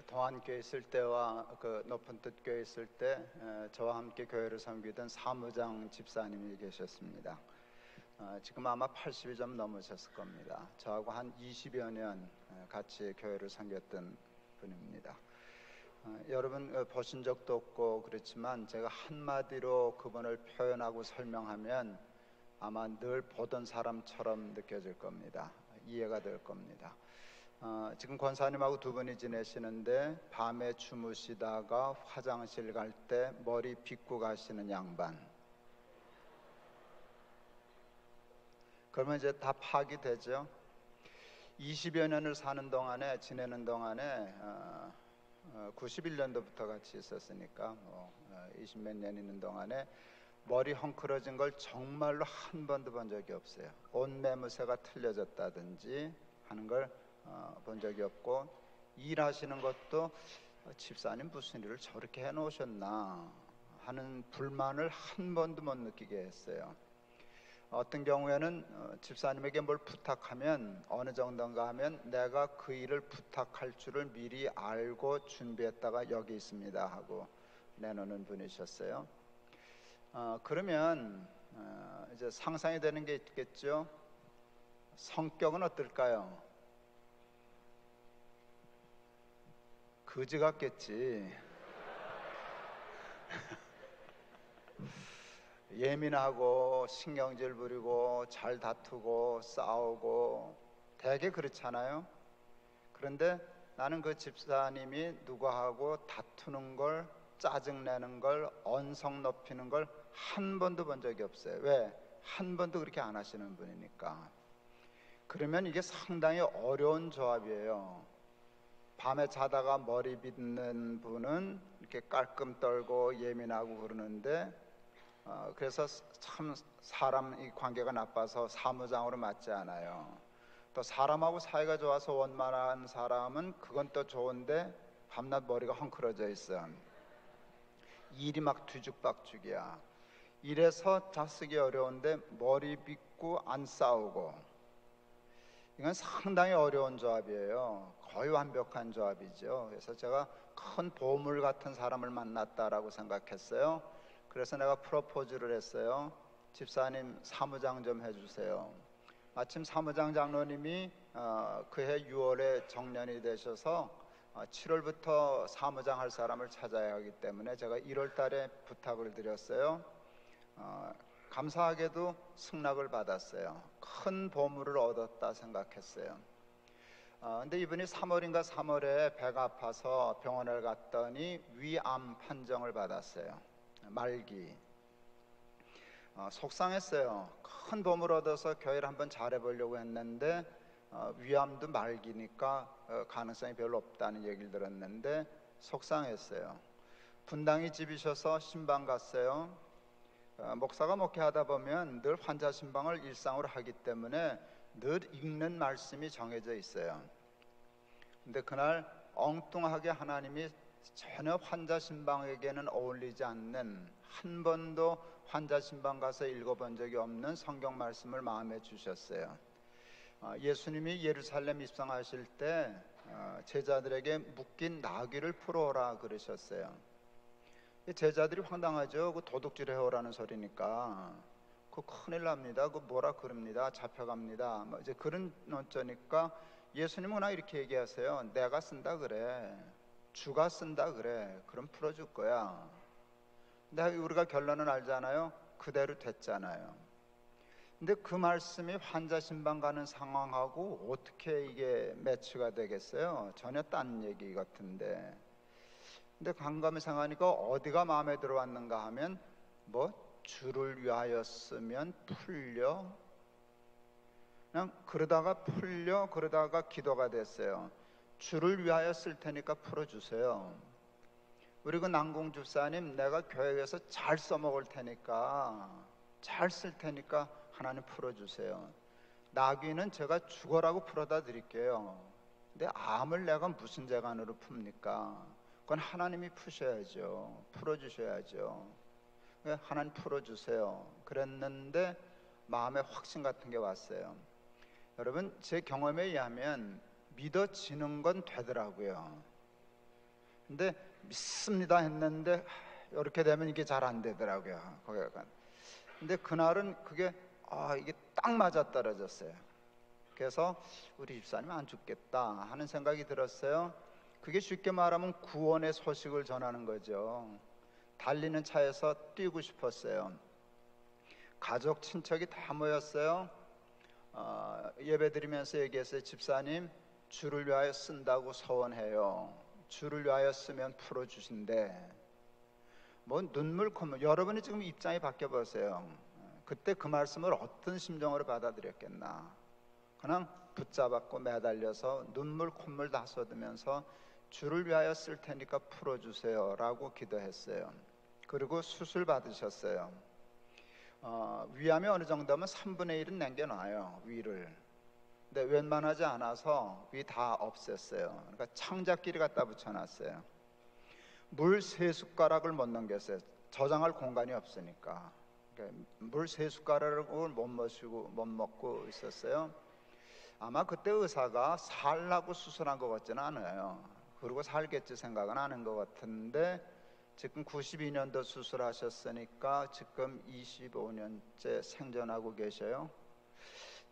동안교회 있을 때와 그 높은 뜻 교회 있을 때 저와 함께 교회를 섬기던 사무장 집사님이 계셨습니다. 지금 아마 80이 좀 넘으셨을 겁니다. 저하고 한 20여 년 같이 교회를 섬겼던 분입니다. 여러분 보신 적도 없고 그렇지만 제가 한마디로 그분을 표현하고 설명하면 아마 늘 보던 사람처럼 느껴질 겁니다. 이해가 될 겁니다. 지금 권사님하고 두 분이 지내시는데 밤에 주무시다가 화장실 갈 때 머리 빗고 가시는 양반. 그러면 이제 다 파악이 되죠. 20여 년을 지내는 동안에 91년도부터 같이 있었으니까 20몇 년 있는 동안에 머리 헝클어진 걸 정말로 한 번도 본 적이 없어요. 옷 매무새가 틀려졌다든지 하는 걸 본 적이 없고, 일하시는 것도 집사님 무슨 일을 저렇게 해놓으셨나 하는 불만을 한 번도 못 느끼게 했어요. 어떤 경우에는 집사님에게 뭘 부탁하면 어느 정도인가 하면 내가 그 일을 부탁할 줄을 미리 알고 준비했다가 여기 있습니다 하고 내놓는 분이셨어요. 그러면 이제 상상이 되는 게 있겠죠. 성격은 어떨까요? 거지 같겠지. 예민하고 신경질 부리고 잘 다투고 싸우고 되게 그렇잖아요. 그런데 나는 그 집사님이 누구하고 다투는 걸, 짜증내는 걸, 언성 높이는 걸 한 번도 본 적이 없어요. 왜? 한 번도 그렇게 안 하시는 분이니까. 그러면 이게 상당히 어려운 조합이에요. 밤에 자다가 머리 빗는 분은 이렇게 깔끔 떨고 예민하고 그러는데 그래서 참 사람 이 관계가 나빠서 사무장으로 맞지 않아요. 또 사람하고 사이가 좋아서 원만한 사람은 그건 또 좋은데 밤낮 머리가 헝클어져 있어. 일이 막 뒤죽박죽이야. 이래서 다 쓰기 어려운데 머리 빗고 안 싸우고, 이건 상당히 어려운 조합이에요. 거의 완벽한 조합이죠. 그래서 제가 큰 보물 같은 사람을 만났다라고 생각했어요. 그래서 내가 프로포즈를 했어요. 집사님 사무장 좀 해주세요. 마침 사무장 장로님이 그해 6월에 정년이 되셔서 7월부터 사무장 할 사람을 찾아야 하기 때문에 제가 1월 달에 부탁을 드렸어요. 감사하게도 승낙을 받았어요. 큰 보물을 얻었다 생각했어요. 근데 이분이 3월에 배가 아파서 병원을 갔더니 위암 판정을 받았어요. 말기. 속상했어요. 큰 보물 얻어서 교회를 한번 잘해보려고 했는데 위암도 말기니까 가능성이 별로 없다는 얘기를 들었는데 속상했어요. 분당이 집이셔서 신방 갔어요. 목사가 목회하다 보면 늘 환자 신방을 일상으로 하기 때문에 늘 읽는 말씀이 정해져 있어요. 근데 그날 엉뚱하게 하나님이 전혀 환자 신방에게는 어울리지 않는, 한 번도 환자 신방 가서 읽어본 적이 없는 성경 말씀을 마음에 주셨어요. 예수님이 예루살렘 입성하실 때 제자들에게 묶인 나귀를 풀어오라 그러셨어요. 제자들이 황당하죠. 그 도둑질 해오라는 소리니까. 그 큰일 납니다. 그 뭐라 그럽니다. 잡혀갑니다. 뭐 이제 그런 논조니까 예수님은 그냥 이렇게 얘기하세요. 내가 쓴다 그래. 주가 쓴다 그래. 그럼 풀어줄 거야. 근데 우리가 결론은 알잖아요. 그대로 됐잖아요. 근데 그 말씀이 환자 신방 가는 상황하고 어떻게 이게 매치가 되겠어요? 전혀 딴 얘기 같은데. 근데 감감이 생각하니까 어디가 마음에 들어왔는가 하면 주를 위하였으면 풀려. 그냥 그러다가 기도가 됐어요. 주를 위하여 쓸 테니까 풀어주세요. 우리 그 남궁 집사님 내가 교회에서 잘 써먹을 테니까, 잘 쓸 테니까 하나님 풀어주세요. 나귀는 제가 죽어라고 풀어다 드릴게요. 근데 암을 내가 무슨 재간으로 풉니까? 그건 하나님이 푸셔야죠. 풀어주셔야죠. 하나님 풀어주세요. 그랬는데 마음에 확신 같은 게 왔어요. 여러분, 제 경험에 의하면 믿어지는 건 되더라고요. 근데 믿습니다 했는데 이렇게 되면 이게 잘 안 되더라고요. 거기가. 근데 그날은 그게 이게 딱 맞아 떨어졌어요. 그래서 우리 집사님 안 죽겠다 하는 생각이 들었어요. 그게 쉽게 말하면 구원의 소식을 전하는 거죠. 달리는 차에서 뛰고 싶었어요. 가족 친척이 다 모였어요. 예배 드리면서 얘기했어요. 집사님, 주를 위하여 쓴다고 서원해요. 주를 위하여 쓰면 풀어주신대. 뭐 눈물 콧물. 여러분이 지금 입장이 바뀌어 보세요. 그때 그 말씀을 어떤 심정으로 받아들였겠나. 그냥 붙잡았고 매달려서 눈물 콧물 다 쏟으면서 주를 위하여 쓸 테니까 풀어주세요 라고 기도했어요. 그리고 수술 받으셨어요. 위암이 어느 정도면 3분의 1은 남겨놔요, 위를. 근데 웬만하지 않아서 위 다 없앴어요. 그러니까 창자끼리 갖다 붙여놨어요. 물 3숟가락을 못 넘겼어요. 저장할 공간이 없으니까. 그러니까 물 3숟가락을 못 먹고 있었어요. 아마 그때 의사가 살라고 수술한 것 같지는 않아요. 그리고 살겠지 생각은 하는 것 같은데, 지금 92년도 수술하셨으니까 지금 25년째 생존하고 계셔요.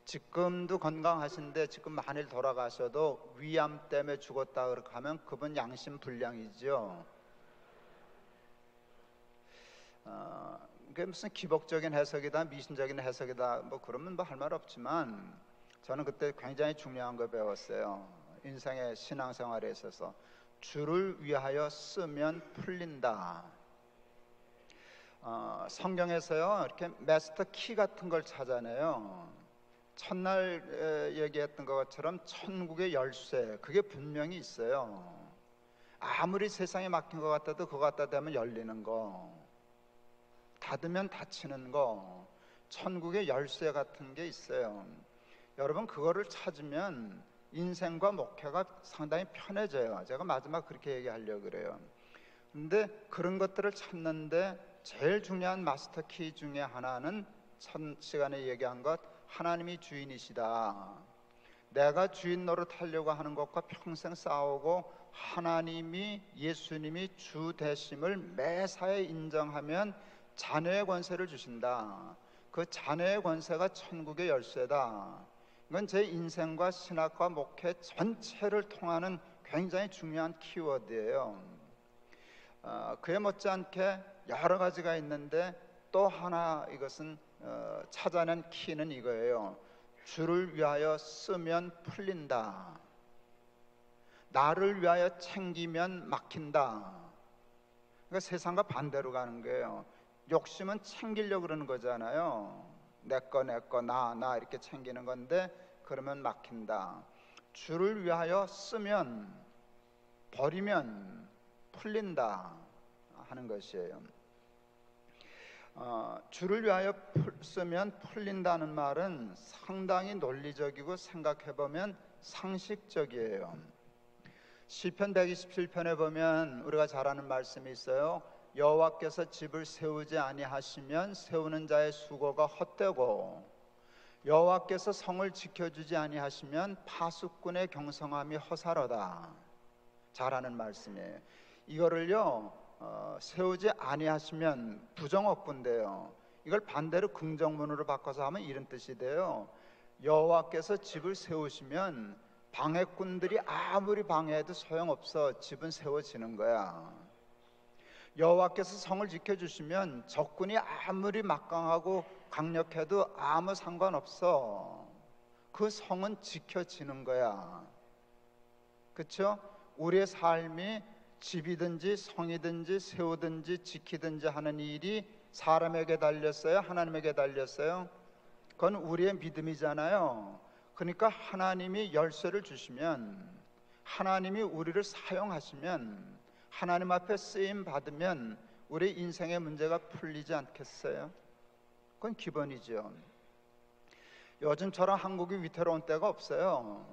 지금도 건강하신데 지금 만일 돌아가셔도 위암 때문에 죽었다 그렇게 하면 그분 양심 불량이죠. 그게 무슨 기복적인 해석이다, 미신적인 해석이다, 뭐 그러면 뭐 할 말 없지만, 저는 그때 굉장히 중요한 걸 배웠어요. 인생의 신앙생활에 있어서 주를 위하여 쓰면 풀린다. 성경에서요 이렇게 마스터 키 같은 걸 찾아내요. 첫날 얘기했던 것처럼 천국의 열쇠, 그게 분명히 있어요. 아무리 세상에 막힌 것 같아도 그거 갖다 대면 열리는 거, 닫으면 닫히는 거, 천국의 열쇠 같은 게 있어요. 여러분 그거를 찾으면 인생과 목회가 상당히 편해져요. 제가 마지막 그렇게 얘기하려고 그래요. 근데 그런 것들을 찾는데 제일 중요한 마스터 키 중에 하나는 첫 시간에 얘기한 것, 하나님이 주인이시다. 내가 주인 노릇하려고 하는 것과 평생 싸우고 하나님이, 예수님이 주 되심을 매사에 인정하면 자녀의 권세를 주신다. 그 자녀의 권세가 천국의 열쇠다. 이건 제 인생과 신학과 목회 전체를 통하는 굉장히 중요한 키워드예요. 그에 못지않게 여러 가지가 있는데 또 하나 이것은 찾아낸 키는 이거예요. 주를 위하여 쓰면 풀린다. 나를 위하여 챙기면 막힌다. 그러니까 세상과 반대로 가는 거예요. 욕심은 챙기려고 그러는 거잖아요. 내 거, 나 이렇게 챙기는 건데 그러면 막힌다. 주를 위하여 쓰면, 버리면 풀린다 하는 것이에요. 주를 위하여 쓰면 풀린다는 말은 상당히 논리적이고 생각해보면 상식적이에요. 시편 127편에 보면 우리가 잘 아는 말씀이 있어요. 여호와께서 집을 세우지 아니하시면 세우는 자의 수고가 헛되고, 여호와께서 성을 지켜주지 아니하시면 파수꾼의 경성함이 허사로다. 잘 아는 말씀이에요. 이거를요 세우지 아니하시면 부정어구인데요, 이걸 반대로 긍정문으로 바꿔서 하면 이런 뜻이 돼요. 여호와께서 집을 세우시면 방해꾼들이 아무리 방해해도 소용없어. 집은 세워지는 거야. 여호와께서 성을 지켜주시면 적군이 아무리 막강하고 강력해도 아무 상관없어. 그 성은 지켜지는 거야. 그렇죠? 우리의 삶이 집이든지 성이든지 세우든지 지키든지 하는 일이 사람에게 달렸어요? 하나님에게 달렸어요? 그건 우리의 믿음이잖아요. 그러니까 하나님이 열쇠를 주시면, 하나님이 우리를 사용하시면, 하나님 앞에 쓰임 받으면 우리 인생의 문제가 풀리지 않겠어요? 그건 기본이죠. 요즘처럼 한국이 위태로운 때가 없어요.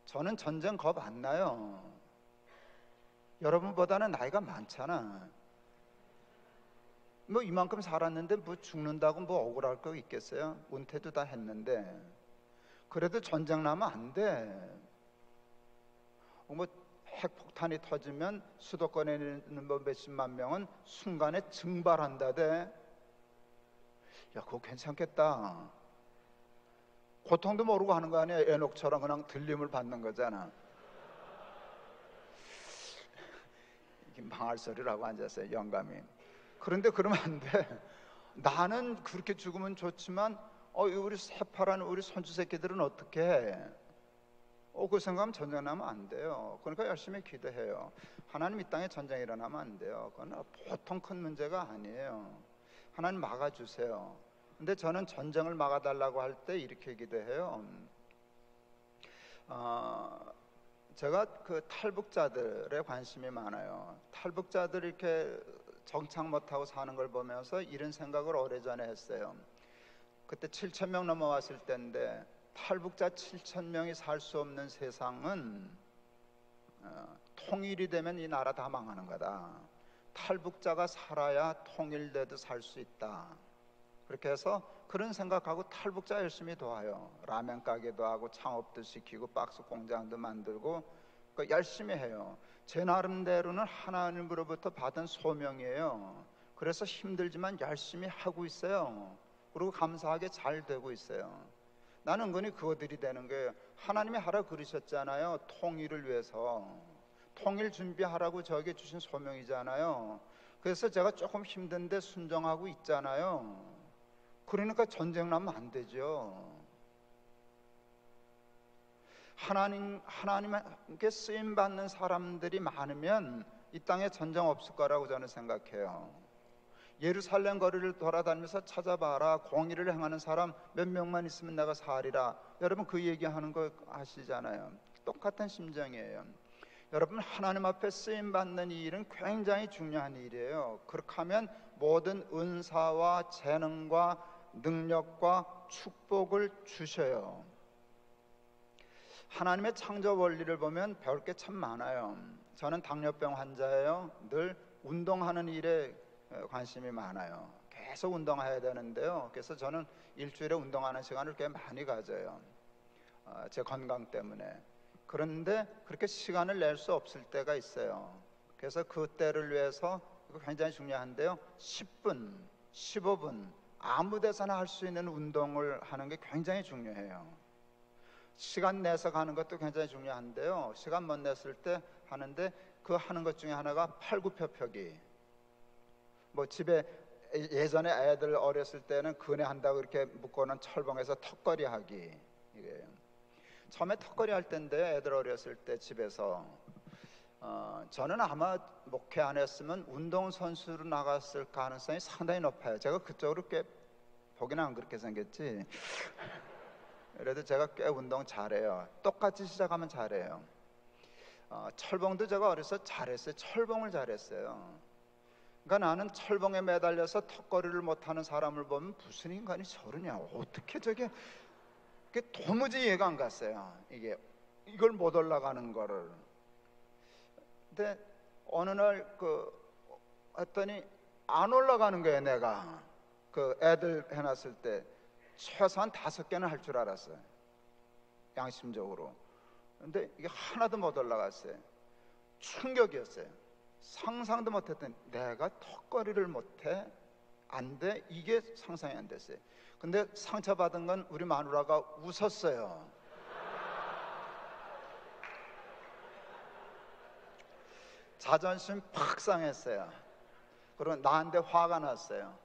저는 전쟁 겁 안 나요. 여러분보다는 나이가 많잖아. 뭐 이만큼 살았는데 뭐 죽는다고 뭐 억울할 거 있겠어요? 은퇴도 다 했는데. 그래도 전쟁 나면 안 돼. 뭐 핵폭탄이 터지면 수도권에 있는 뭐 몇십만 명은 순간에 증발한다대. 야, 그거 괜찮겠다. 고통도 모르고 하는 거 아니야. 에녹처럼 그냥 들림을 받는 거잖아. 이게 망할 소리라고 앉았어요, 영감이. 그런데 그러면 안 돼. 나는 그렇게 죽으면 좋지만 우리 새파란 우리 손주 새끼들은 어떻게 해? 그 생각하면 전쟁 나면 안 돼요. 그러니까 열심히 기도해요. 하나님, 이 땅에 전쟁이 일어나면 안 돼요. 그건 보통 큰 문제가 아니에요. 하나님 막아주세요. 근데 저는 전쟁을 막아달라고 할 때 이렇게 기도해요. 제가 그 탈북자들에 관심이 많아요. 탈북자들이 이렇게 정착 못하고 사는 걸 보면서 이런 생각을 오래전에 했어요. 그때 7,000명 넘어왔을 때인데 탈북자 7,000명이 살 수 없는 세상은 통일이 되면 이 나라 다 망하는 거다. 탈북자가 살아야 통일돼도 살 수 있다. 그렇게 해서 그런 생각하고 탈북자 열심히 도와요. 라면 가게도 하고 창업도 시키고 박스 공장도 만들고 열심히 해요. 제 나름대로는 하나님으로부터 받은 소명이에요. 그래서 힘들지만 열심히 하고 있어요. 그리고 감사하게 잘 되고 있어요. 나는 은근히 그거들이 되는 거예요. 하나님이 하라 그러셨잖아요. 통일을 위해서. 통일 준비하라고 저에게 주신 소명이잖아요. 그래서 제가 조금 힘든데 순종하고 있잖아요. 그러니까 전쟁 나면 안 되죠. 하나님께 쓰임 받는 사람들이 많으면 이 땅에 전쟁 없을 거라고 저는 생각해요. 예루살렘 거리를 돌아다니면서 찾아봐라. 공의를 행하는 사람 몇 명만 있으면 내가 살리라. 여러분 그 얘기하는 거 아시잖아요. 똑같은 심정이에요. 여러분, 하나님 앞에 쓰임 받는 이 일은 굉장히 중요한 일이에요. 그렇게 하면 모든 은사와 재능과 능력과 축복을 주셔요. 하나님의 창조 원리를 보면 배울 게 참 많아요. 저는 당뇨병 환자예요. 늘 운동하는 일에 관심이 많아요. 계속 운동해야 되는데요. 그래서 저는 일주일에 운동하는 시간을 꽤 많이 가져요. 제 건강 때문에. 그런데 그렇게 시간을 낼 수 없을 때가 있어요. 그래서 그 때를 위해서 이거 굉장히 중요한데요. 10분, 15분 아무 데서나 할 수 있는 운동을 하는 게 굉장히 중요해요. 시간 내서 가는 것도 굉장히 중요한데요. 시간 못 냈을 때 하는데 그 하는 것 중에 하나가 팔굽혀펴기. 뭐 집에 예전에 애들 어렸을 때는 근해한다고 이렇게 묶어놓은 철봉에서 턱걸이 하기. 이게 처음에 턱걸이 할 때인데 애들 어렸을 때 집에서 저는 아마 목회 안 했으면 운동선수로 나갔을 가능성이 상당히 높아요. 제가 그쪽으로 꽤 보기는 안 그렇게 생겼지. 그래도 제가 꽤 운동 잘해요. 똑같이 시작하면 잘해요. 철봉도 제가 어려서 잘했어요. 철봉을 잘했어요. 그러니까 나는 철봉에 매달려서 턱걸이를 못하는 사람을 보면 무슨 인간이 저러냐, 어떻게 저게 도무지 이해가 안 갔어요. 이걸 못 올라가는 거를. 근데 어느 날 했더니 안 올라가는 거예요. 내가 그 애들 해놨을 때 최소한 5개는 할 줄 알았어요, 양심적으로. 근데 이게 하나도 못 올라갔어요. 충격이었어요. 상상도 못했던, 내가 턱걸이를 못해? 안 돼? 이게 상상이 안 됐어요. 근데 상처받은 건 우리 마누라가 웃었어요. 자존심 팍 상했어요. 그리고 나한테 화가 났어요.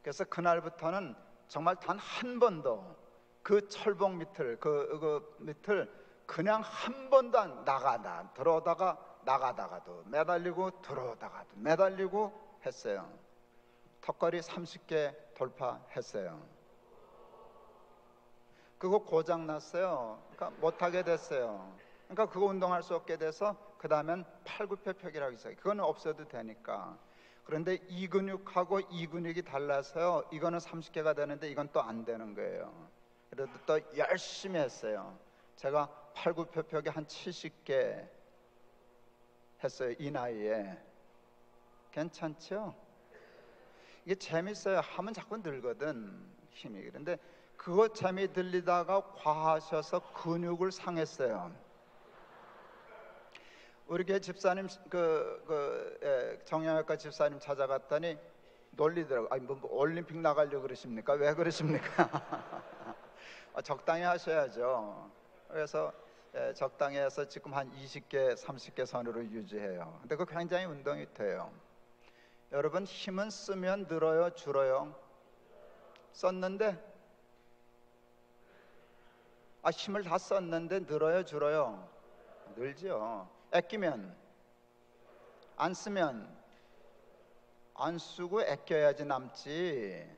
그래서 그날부터는 정말 단 한 번도 그 철봉 밑을 그 밑을 그냥 한 번도 안 들어오다가 나가다가도 매달리고 들어오다가도 매달리고 했어요. 턱걸이 30개 돌파했어요. 그거 고장 났어요. 그러니까 못하게 됐어요. 그러니까 그거 운동할 수 없게 돼서 그 다음엔 팔굽혀펴기라고 있어요. 그건 없어도 되니까. 그런데 이 근육하고 이 근육이 달라서요. 이거는 30개가 되는데 이건 또 안 되는 거예요. 그래도 또 열심히 했어요. 제가 팔굽혀펴기 한 70개 했어요. 이 나이에. 괜찮죠? 이게 재밌어요. 하면 자꾸 늘거든, 힘이. 그런데 그거 재미 들리다가 과하셔서 근육을 상했어요. 우리 교회 집사님 정형외과 집사님 찾아갔더니 놀리더라고. 아니 뭐 올림픽 나가려고 그러십니까? 왜 그러십니까? 적당히 하셔야죠. 그래서 적당히 해서 지금 한 20개, 30개 선으로 유지해요. 근데 그거 굉장히 운동이 돼요. 여러분, 힘은 쓰면 늘어요, 줄어요? 썼는데 힘을 다 썼는데 늘어요, 줄어요? 늘죠. 아끼면, 안 쓰면, 안 쓰고 아껴야지 남지.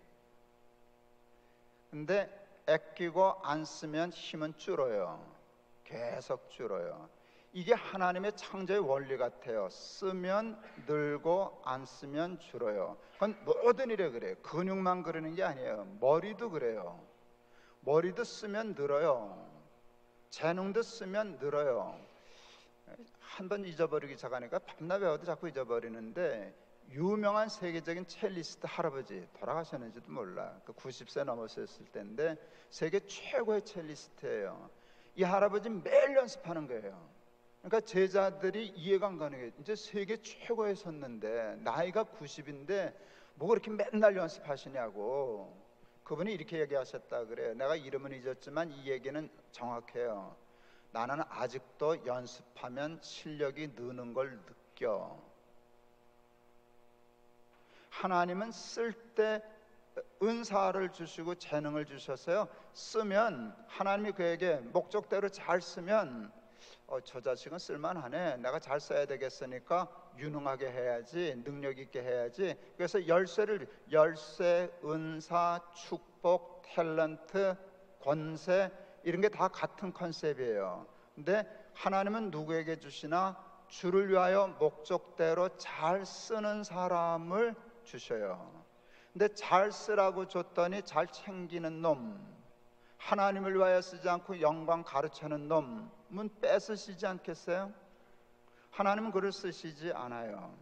근데 아끼고 안 쓰면 힘은 줄어요. 계속 줄어요. 이게 하나님의 창조의 원리 같아요. 쓰면 늘고 안 쓰면 줄어요. 그건 모든 일에 그래요. 근육만 그러는 게 아니에요. 머리도 그래요. 머리도 쓰면 늘어요. 재능도 쓰면 늘어요. 한 번 잊어버리기 시작하니까 밤낮 외워도 자꾸 잊어버리는데, 유명한 세계적인 첼리스트 할아버지, 돌아가셨는지도 몰라. 90세 넘었을 때인데 세계 최고의 첼리스트예요. 이 할아버지 매일 연습하는 거예요. 그러니까 제자들이 이해가 안 가는 게, 이제 세계 최고에 섰는데 나이가 90인데 뭐 그렇게 맨날 연습하시냐고. 그분이 이렇게 얘기하셨다 그래요. 내가 이름은 잊었지만 이 얘기는 정확해요. 나는 아직도 연습하면 실력이 느는 걸 느껴. 하나님은 쓸 때 은사를 주시고 재능을 주셨어요. 쓰면, 하나님이 그에게 목적대로 잘 쓰면 저 자식은 쓸만하네, 내가 잘 써야 되겠으니까 유능하게 해야지, 능력 있게 해야지. 그래서 열쇠, 은사, 축복, 탤런트, 권세, 이런 게 다 같은 컨셉이에요. 근데 하나님은 누구에게 주시나? 주를 위하여 목적대로 잘 쓰는 사람을 주셔요. 근데 잘 쓰라고 줬더니 잘 챙기는 놈, 하나님을 위하여 쓰지 않고 영광 가르치는 놈은 뺏으시지 않겠어요? 하나님은 그를 쓰시지 않아요.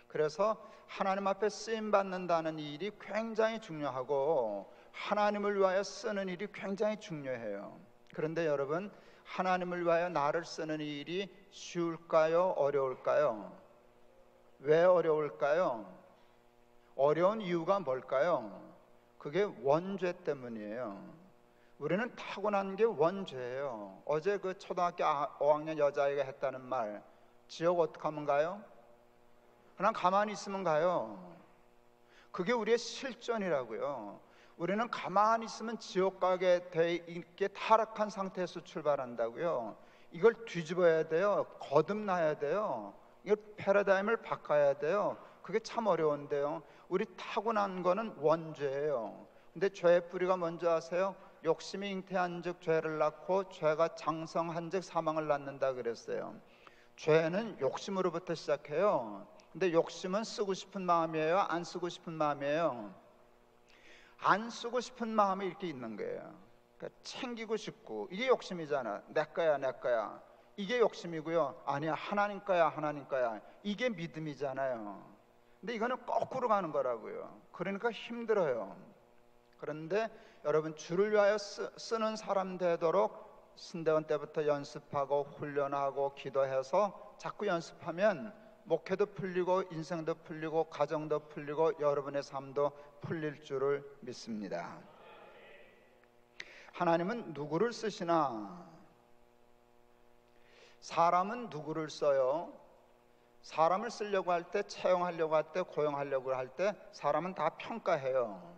그래서 하나님 앞에 쓰임 받는다는 일이 굉장히 중요하고, 하나님을 위하여 쓰는 일이 굉장히 중요해요. 그런데 여러분, 하나님을 위하여 나를 쓰는 일이 쉬울까요? 어려울까요? 왜 어려울까요? 어려운 이유가 뭘까요? 그게 원죄 때문이에요. 우리는 타고난 게 원죄예요. 어제 그 초등학교 5학년 여자아이가 했다는 말, 지옥 어떻게 하면 가요? 그냥 가만히 있으면 가요. 그게 우리의 실존이라고요. 우리는 가만히 있으면 지옥 가게 돼 있게 타락한 상태에서 출발한다고요. 이걸 뒤집어야 돼요. 거듭나야 돼요. 이걸 패러다임을 바꿔야 돼요. 그게 참 어려운데요. 우리 타고난 거는 원죄예요. 근데 죄의 뿌리가 뭔지 아세요? 욕심이 잉태한 즉 죄를 낳고, 죄가 장성한 즉 사망을 낳는다 그랬어요. 죄는 욕심으로부터 시작해요. 근데 욕심은 쓰고 싶은 마음이에요? 안 쓰고 싶은 마음이에요? 안 쓰고 싶은 마음이 이렇게 있는 거예요. 그러니까 챙기고 싶고, 이게 욕심이잖아. 내 거야, 내 거야. 이게 욕심이고요. 아니야, 하나님 거야, 하나님 거야. 이게 믿음이잖아요. 근데 이거는 거꾸로 가는 거라고요. 그러니까 힘들어요. 그런데 여러분, 주를 위하여 쓰는 사람 되도록 신대원 때부터 연습하고 훈련하고 기도해서 자꾸 연습하면 목회도 풀리고 인생도 풀리고 가정도 풀리고 여러분의 삶도 풀릴 줄을 믿습니다. 하나님은 누구를 쓰시나? 사람은 누구를 써요? 사람을 쓰려고 할 때, 채용하려고 할 때, 고용하려고 할 때 사람은 다 평가해요.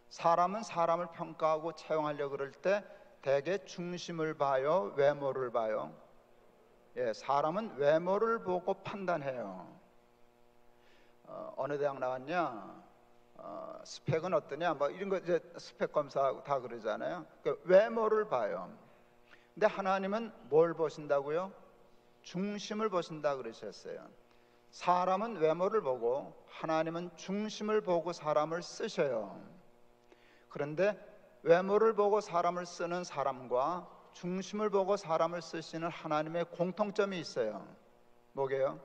사람은 사람을 평가하고 채용하려고 그럴 때 대개 중심을 봐요, 외모를 봐요? 사람은 외모를 보고 판단해요. 어느 대학 나왔냐? 스펙은 어떠냐? 뭐 이런 거 이제 스펙 검사 다 그러잖아요. 그러니까 외모를 봐요. 근데 하나님은 뭘 보신다고요? 중심을 보신다 그러셨어요. 사람은 외모를 보고 하나님은 중심을 보고 사람을 쓰셔요. 그런데 외모를 보고 사람을 쓰는 사람과 중심을 보고 사람을 쓰시는 하나님의 공통점이 있어요. 뭐게요?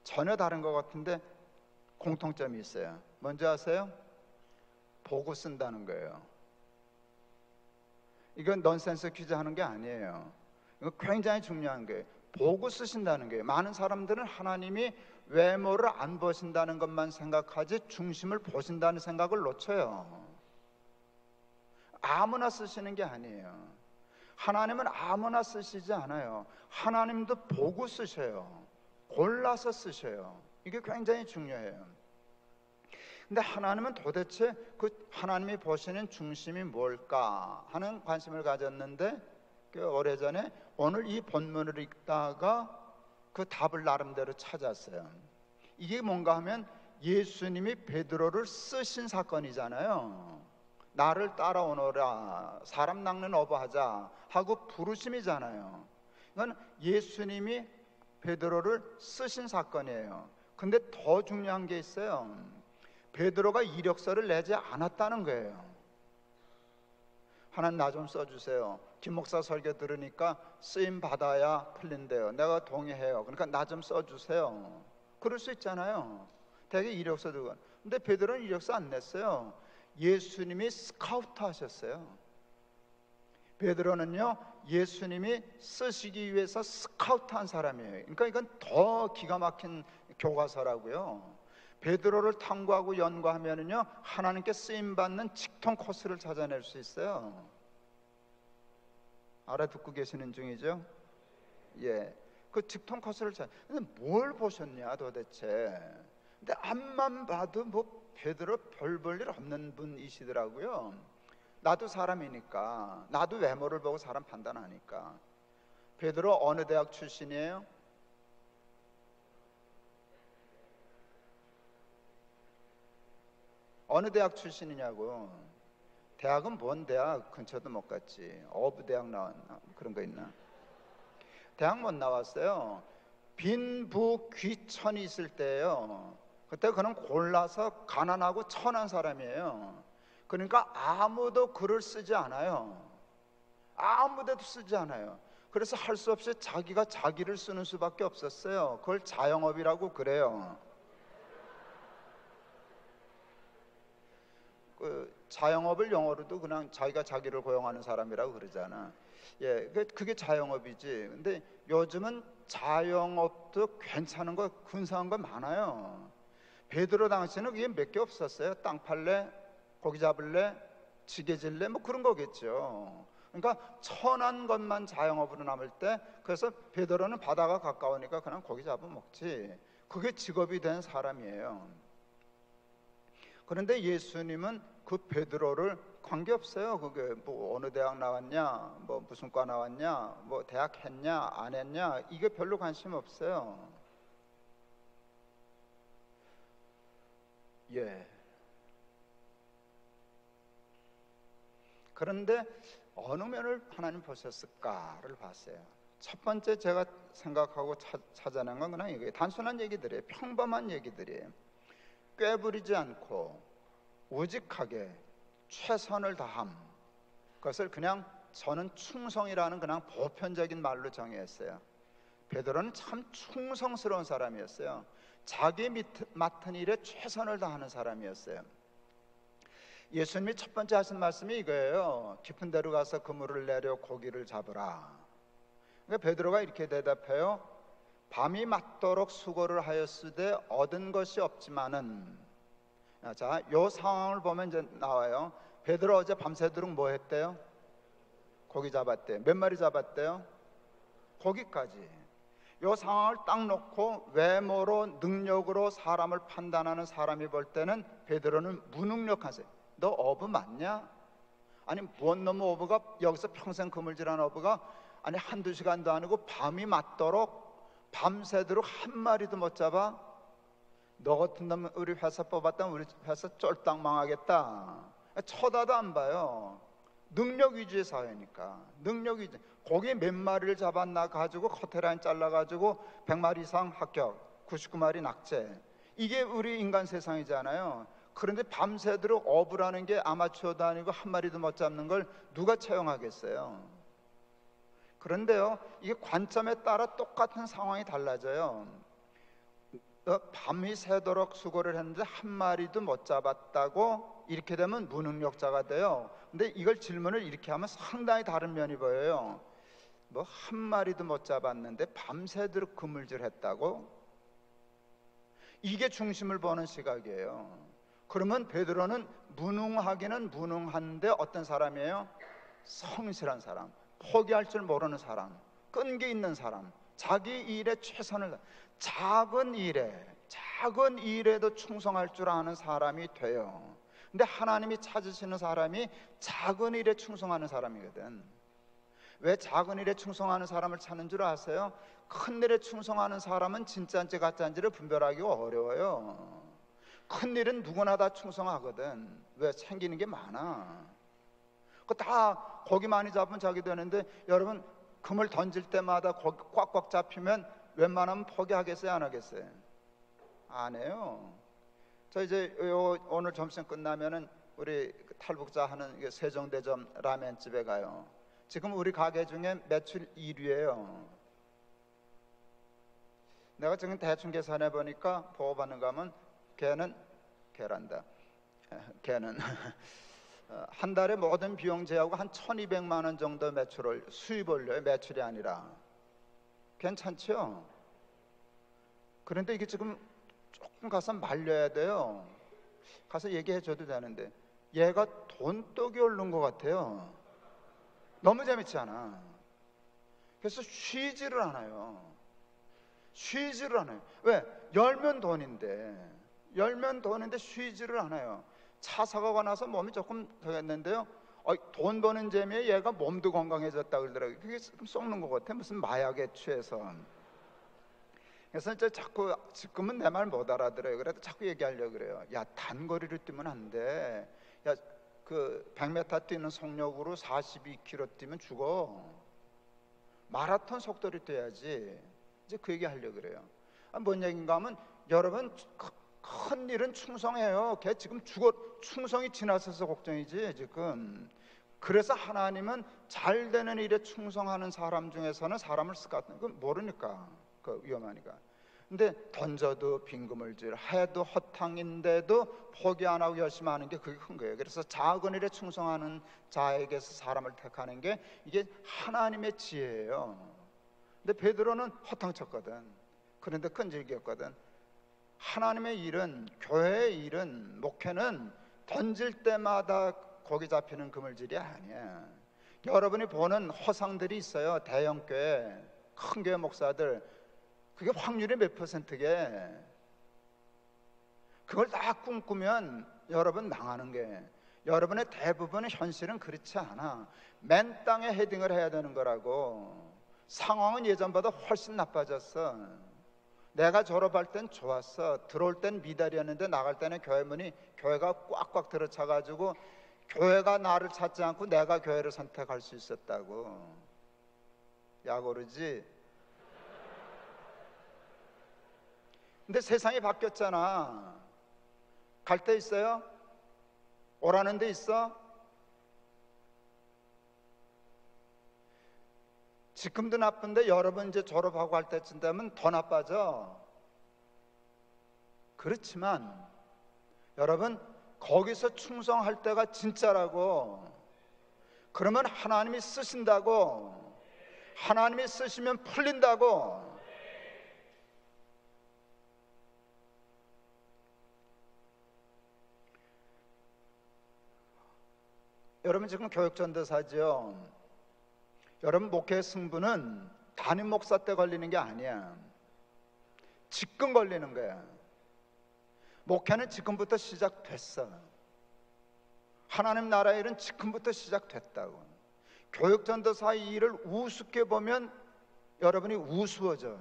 전혀 다른 것 같은데 공통점이 있어요. 뭔지 아세요? 보고 쓴다는 거예요. 이건 넌센스 퀴즈 하는 게 아니에요. 이거 굉장히 중요한 거예요. 보고 쓰신다는 거예요. 많은 사람들은 하나님이 외모를 안 보신다는 것만 생각하지 중심을 보신다는 생각을 놓쳐요. 아무나 쓰시는 게 아니에요. 하나님은 아무나 쓰시지 않아요. 하나님도 보고 쓰셔요. 골라서 쓰셔요. 이게 굉장히 중요해요. 근데 하나님은 도대체 그 하나님이 보시는 중심이 뭘까 하는 관심을 가졌는데, 오래전에 오늘 이 본문을 읽다가 그 답을 나름대로 찾았어요. 이게 뭔가 하면 예수님이 베드로를 쓰신 사건이잖아요. 나를 따라오너라, 사람 낚는 어부하자 하고 부르심이잖아요. 이건 예수님이 베드로를 쓰신 사건이에요. 근데 더 중요한 게 있어요. 베드로가 이력서를 내지 않았다는 거예요. 하나님 나 좀 써주세요. 김 목사 설교 들으니까 쓰임 받아야 풀린대요. 내가 동의해요. 그러니까 나 좀 써주세요. 그럴 수 있잖아요. 되게 이력서 들고. 근데 베드로는 이력서 안 냈어요. 예수님이 스카우트 하셨어요. 베드로는요, 예수님이 쓰시기 위해서 스카우트 한 사람이에요. 그러니까 이건 더 기가 막힌 교과서라고요. 베드로를 탐구하고 연구하면은요, 하나님께 쓰임받는 직통 코스를 찾아낼 수 있어요. 알아듣고 계시는 중이죠? 예. 그 직통 코스를 근데 뭘 보셨냐 도대체. 근데 앞만 봐도 뭐 베드로 별 볼 일 없는 분이시더라고요. 나도 사람이니까, 나도 외모를 보고 사람 판단하니까. 베드로 어느 대학 출신이에요? 어느 대학 출신이냐고. 대학은 뭔 대학? 근처도 못 갔지. 어부대학 나왔나? 그런 거 있나? 대학 못 나왔어요. 빈부 귀천이 있을 때예요. 그때 그는 골라서 가난하고 천한 사람이에요. 그러니까 아무도 글을 쓰지 않아요. 아무데도 쓰지 않아요. 그래서 할 수 없이 자기가 자기를 쓰는 수밖에 없었어요. 그걸 자영업이라고 그래요. 그 자영업을 영어로도 그냥 자기가 자기를 고용하는 사람이라고 그러잖아. 예, 그게 자영업이지. 근데 요즘은 자영업도 괜찮은 거, 근사한 거 많아요. 베드로 당시에는 그게 몇 개 없었어요. 땅 팔래, 고기 잡을래, 지게 질래, 뭐 그런 거겠죠. 그러니까 천한 것만 자영업으로 남을 때, 그래서 베드로는 바다가 가까우니까 그냥 고기 잡아 먹지. 그게 직업이 된 사람이에요. 그런데 예수님은 그 베드로를 관계없어요. 그게 뭐 어느 대학 나왔냐, 뭐 무슨 과 나왔냐, 뭐 대학 했냐 안 했냐, 이게 별로 관심 없어요. 예. 그런데 어느 면을 하나님 보셨을까를 봤어요. 첫 번째 제가 생각하고 찾아낸 건 그냥 이게 단순한 얘기들이에요. 평범한 얘기들이에요. 꾀부리지 않고 우직하게 최선을 다함, 그것을 그냥 저는 충성이라는 그냥 보편적인 말로 정의했어요. 베드로는 참 충성스러운 사람이었어요. 자기 맡은 일에 최선을 다하는 사람이었어요. 예수님이 첫 번째 하신 말씀이 이거예요. 깊은 데로 가서 그물을 내려 고기를 잡으라. 그러니까 베드로가 이렇게 대답해요. 밤이 맞도록 수고를 하였으되 얻은 것이 없지만은. 자, 요 상황을 보면 이제 나와요. 베드로 어제 밤새도록 뭐 했대요? 고기 잡았대요. 몇 마리 잡았대요? 고기까지. 요 상황을 딱 놓고 외모로, 능력으로 사람을 판단하는 사람이 볼 때는 베드로는 무능력하세요. 너 어부 맞냐? 아니 뭔 놈의 어부가 여기서 평생 그물질한 어부가 아니 한두 시간도 아니고 밤이 맞도록 밤새도록 한 마리도 못 잡아? 너 같은 놈 우리 회사 뽑았다면 우리 회사 쫄딱 망하겠다. 쳐다도 안 봐요. 능력 위주의 사회니까. 능력 위주. 고기 몇 마리를 잡았나 가지고 커트라인 잘라가지고 100마리 이상 합격, 99마리 낙제. 이게 우리 인간 세상이잖아요. 그런데 밤새도록 어부라는 게 아마추어도 아니고 한 마리도 못 잡는 걸 누가 채용하겠어요? 그런데요, 이게 관점에 따라 똑같은 상황이 달라져요. 밤이 새도록 수고를 했는데 한 마리도 못 잡았다고 이렇게 되면 무능력자가 돼요. 근데 이걸 질문을 이렇게 하면 상당히 다른 면이 보여요. 뭐 한 마리도 못 잡았는데 밤새도록 그물질했다고? 이게 중심을 보는 시각이에요. 그러면 베드로는 무능하기는 무능한데 어떤 사람이에요? 성실한 사람, 포기할 줄 모르는 사람, 끈기 있는 사람, 자기 일에 최선을 작은 일에도 충성할 줄 아는 사람이 돼요. 근데 하나님이 찾으시는 사람이 작은 일에 충성하는 사람이거든. 왜 작은 일에 충성하는 사람을 찾는 줄 아세요? 큰 일에 충성하는 사람은 진짜인지 가짜인지를 분별하기가 어려워요. 큰 일은 누구나 다 충성하거든. 왜? 생기는 게 많아. 그 다 고기 많이 잡으면 자기 되는데, 여러분 금을 던질 때마다 고기 꽉꽉 잡히면 웬만하면 포기하겠어요, 안 하겠어요? 안 해요. 저 이제 오늘 점심 끝나면은 우리 탈북자 하는 세종대점 라멘집에 가요. 지금 우리 가게 중에 매출 1위예요. 내가 지금 대충 계산해 보니까 보고받는 거 하면 걔는 한 달에 모든 비용 제하고 한 1200만 원 정도 매출을 수입 올려요. 매출이 아니라. 괜찮죠? 그런데 이게 지금 조금 가서 말려야 돼요. 가서 얘기해 줘도 되는데 얘가 돈독이 오른 것 같아요. 너무 재밌지 않아? 그래서 쉬지를 않아요. 왜? 열면 돈인데 쉬지를 않아요. 차 사고가 나서 몸이 조금 더했는데요, 돈 버는 재미에 얘가 몸도 건강해졌다 그러더라고요. 그게 썩는 것 같아. 무슨 마약에 취해서. 그래서 이제 자꾸 지금은 내 말 못 알아들어요. 그래도 자꾸 얘기하려고 그래요. 야, 단거리를 뛰면 안 돼. 야, 그 100m 뛰는 속력으로 42km 뛰면 죽어. 마라톤 속도를 뛰어야지. 이제 그 얘기 하려고 그래요. 뭔 얘기인가 하면, 여러분 큰 일은 충성해요. 걔 지금 충성이 지나서서 걱정이지 지금. 그래서 하나님은 잘 되는 일에 충성하는 사람 중에서는 사람을 쓸 것 같은 건 모르니까, 그 위험하니까. 근데 던져도 빈그물질, 해도 허탕인데도 포기 안 하고 열심히 하는 게 그게 큰 거예요. 그래서 작은 일에 충성하는 자에게서 사람을 택하는 게 이게 하나님의 지혜예요. 근데 베드로는 허탕쳤거든. 그런데 끈질겼거든. 하나님의 일은, 교회의 일은, 목회는 던질 때마다 고기 잡히는 그물질이 아니야. 여러분이 보는 허상들이 있어요. 대형교회, 큰 교회 목사들, 그게 확률이 몇 %게. 그걸 다 꿈꾸면 여러분 망하는 게, 여러분의 대부분의 현실은 그렇지 않아. 맨 땅에 헤딩을 해야 되는 거라고. 상황은 예전보다 훨씬 나빠졌어. 내가 졸업할 땐 좋았어. 들어올 땐 미달이었는데 나갈 때는 교회가 꽉꽉 들어차가지고 교회가 나를 찾지 않고 내가 교회를 선택할 수 있었다고. 약 오르지? 근데 세상이 바뀌었잖아. 갈 데 있어요? 오라는 데 있어? 지금도 나쁜데 여러분 이제 졸업하고 할 때쯤 되면 더 나빠져. 그렇지만 여러분, 거기서 충성할 때가 진짜라고. 그러면 하나님이 쓰신다고. 하나님이 쓰시면 풀린다고. 여러분 지금 교육전도사죠. 여러분 목회의 승부는 담임 목사 때 걸리는 게 아니야. 지금 걸리는 거야. 목회는 지금부터 시작됐어. 하나님 나라의 일은 지금부터 시작됐다고. 교육전도사의 일을 우습게 보면 여러분이 우스워져.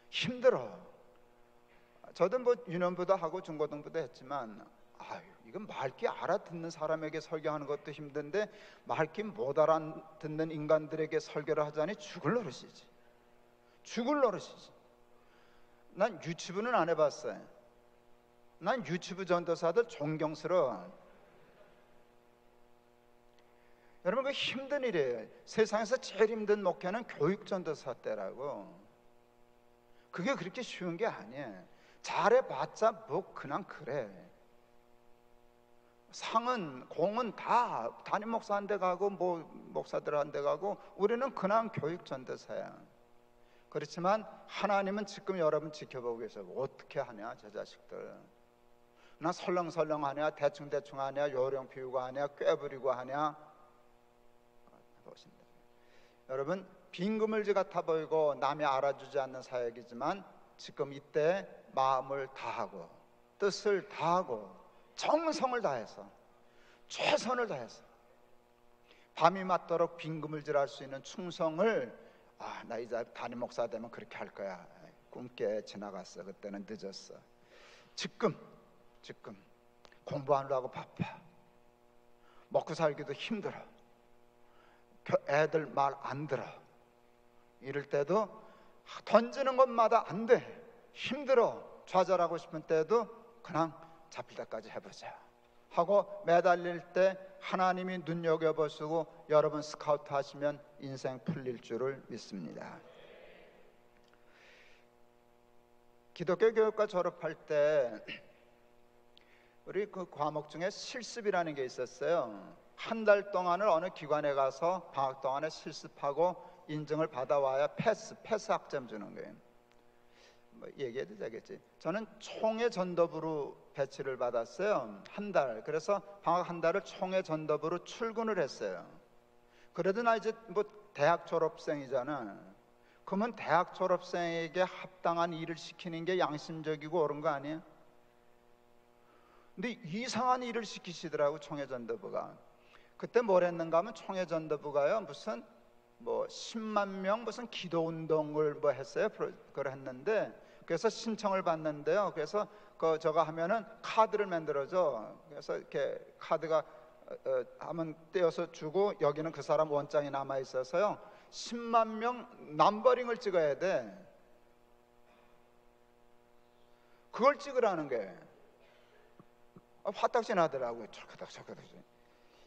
힘들어. 저도 뭐 유년부도 하고 중고등부도 했지만, 이건 말귀 알아듣는 사람에게 설교하는 것도 힘든데 말귀 못 알아듣는 인간들에게 설교를 하자니 죽을 노릇이지. 난 유치부는 안 해봤어요. 난 유치부 전도사들 존경스러워. 여러분, 그 힘든 일이에요. 세상에서 제일 힘든 목회는 교육 전도사 때라고. 그게 그렇게 쉬운 게 아니에요. 잘해봤자 뭐 그냥 그래. 상은 공은 다 담임 목사한테 가고 뭐 목사들한테 가고 우리는 그냥 교육 전도사야. 그렇지만 하나님은 지금 여러분 지켜보고 계세요. 어떻게 하냐 저 자식들. 나 설렁설렁 하냐, 대충대충 하냐, 요령 피우고 하냐, 꾀부리고 하냐. 보신다. 여러분 빈그물질 같아 보이고 남이 알아주지 않는 사역이지만 지금 이때 마음을 다하고 뜻을 다하고 정성을 다해서 최선을 다해서 밤이 맞도록 빈그물질할 수 있는 충성을 나 이제 담임 목사 되면 그렇게 할 거야. 꿈깨 지나갔어. 그때는 늦었어. 지금 공부하느라고 바빠. 먹고 살기도 힘들어. 애들 말 안 들어. 이럴 때도 던지는 것마다 안 돼. 힘들어. 좌절하고 싶은 때도 그냥 잡힐 때까지 해보자 하고 매달릴 때 하나님이 눈여겨보시고 여러분 스카우트 하시면 인생 풀릴 줄을 믿습니다. 기독교 교육과 졸업할 때 우리 그 과목 중에 실습이라는 게 있었어요. 한 달 동안을 어느 기관에 가서 방학 동안에 실습하고 인증을 받아와야 패스 학점 주는 거예요. 뭐 얘기해도 되겠지. 저는 총회 전도부로 배치를 받았어요. 한 달. 그래서 방학 한 달을 총회 전도부로 출근을 했어요. 그래도 나 이제 뭐 대학 졸업생이잖아. 그러면 대학 졸업생에게 합당한 일을 시키는 게 양심적이고 옳은 거 아니에요? 근데 이상한 일을 시키시더라고 총회 전도부가. 그때 뭘 했는가 하면 총회 전도부가요 무슨 뭐 10만 명 무슨 기도 운동을 뭐 했어요. 그걸 했는데 그래서 신청을 받는데요. 그래서 그 저거 하면은 카드를 만들어줘. 그래서 이렇게 카드가 하면 떼어서 주고 여기는 그 사람 원장이 남아 있어서요. 10만 명 넘버링을 찍어야 돼. 그걸 찍으라는 게 화딱지 나더라고요. 저거닥.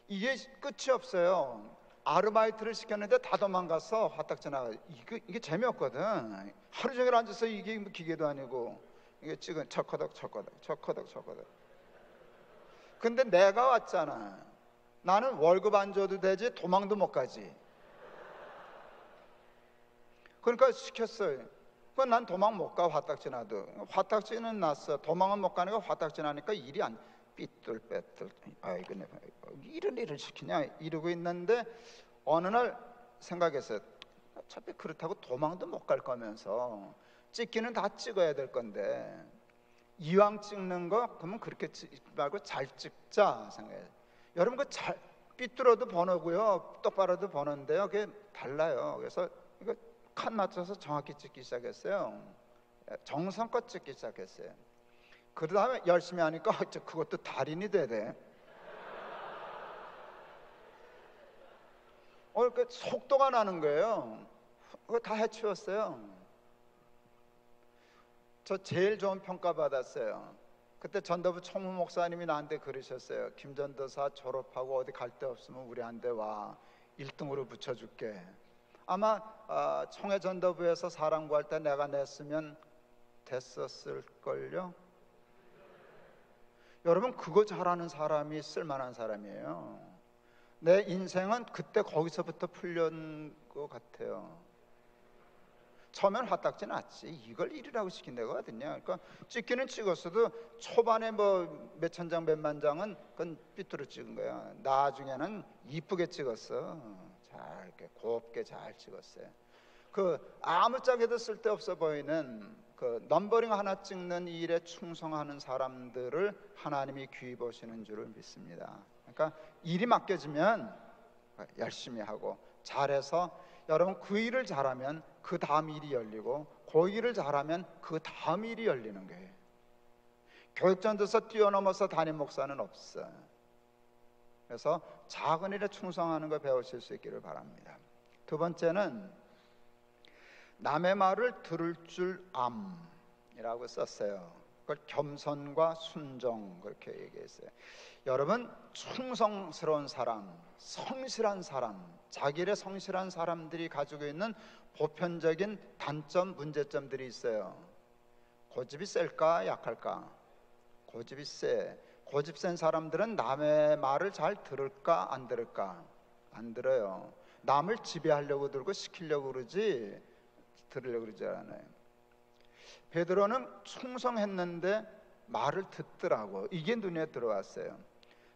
이게 끝이 없어요. 아르바이트를 시켰는데 다 도망가서 화딱지 나가. 이게 재미없거든. 하루 종일 앉아서 이게 기계도 아니고 이게 찍은 척커덕. 근데 내가 왔잖아. 나는 월급 안 줘도 되지 도망도 못 가지. 그러니까 시켰어요. 그건 난 도망 못 가. 화딱지 나도. 화딱지는 났어. 도망은 못 가니까 화딱지 나니까 일이 안 삐뚤빼뚤. 아이고 내가 이런 일을 시키냐 이러고 있는데 어느 날 생각했어요. 어차피 그렇다고 도망도 못 갈 거면서 찍기는 다 찍어야 될 건데 이왕 찍는 거 그러면 그렇게 찍지 말고 잘 찍자 생각해요. 여러분 그 잘 삐뚤어도 번호고요 똑바로도 번호인데요 그게 달라요. 그래서 이거 칸 맞춰서 정확히 찍기 시작했어요. 정성껏 찍기 시작했어요. 그 다음에 열심히 하니까 그것도 달인이 되대. 그 속도가 나는 거예요. 그거 다 해치웠어요. 저 제일 좋은 평가 받았어요. 그때 전도부 총무 목사님이 나한테 그러셨어요. 김 전도사 졸업하고 어디 갈 데 없으면 우리한테 와. 1등으로 붙여줄게. 아마 총회 전도부에서 사람 구할 때 내가 냈으면 됐었을걸요. 여러분 그거 잘하는 사람이 쓸만한 사람이에요. 내 인생은 그때 거기서부터 풀린 것 같아요. 처음엔 화딱지 났지. 이걸 일이라고 시킨 데거든요. 그러니까 찍기는 찍었어도 초반에 뭐 몇천 장 몇만 장은 그건 삐뚤어 찍은 거야. 나중에는 이쁘게 찍었어. 잘 이렇게 곱게 잘 찍었어요. 그 아무짝에도 쓸데없어 보이는 그 넘버링 하나 찍는 일에 충성하는 사람들을 하나님이 귀히 보시는 줄을 믿습니다. 그러니까 일이 맡겨지면 열심히 하고 잘해서 여러분 그 일을 잘하면 그 다음 일이 열리고 그 일을 잘하면 그 다음 일이 열리는 거예요. 교육전도서 뛰어넘어서 담임 목사는 없어. 그래서 작은 일에 충성하는 거 배우실 수 있기를 바랍니다. 두 번째는 남의 말을 들을 줄 암이라고 썼어요. 그걸 겸손과 순종 그렇게 얘기했어요. 여러분 충성스러운 사람, 성실한 사람, 자기 일에 성실한 사람들이 가지고 있는 보편적인 단점, 문제점들이 있어요. 고집이 셀까 약할까? 고집이 세. 고집 센 사람들은 남의 말을 잘 들을까 안 들을까? 안 들어요. 남을 지배하려고 들고 시키려고 그러지 들으려고 그러지 않아요. 베드로는 충성했는데 말을 듣더라고. 이게 눈에 들어왔어요.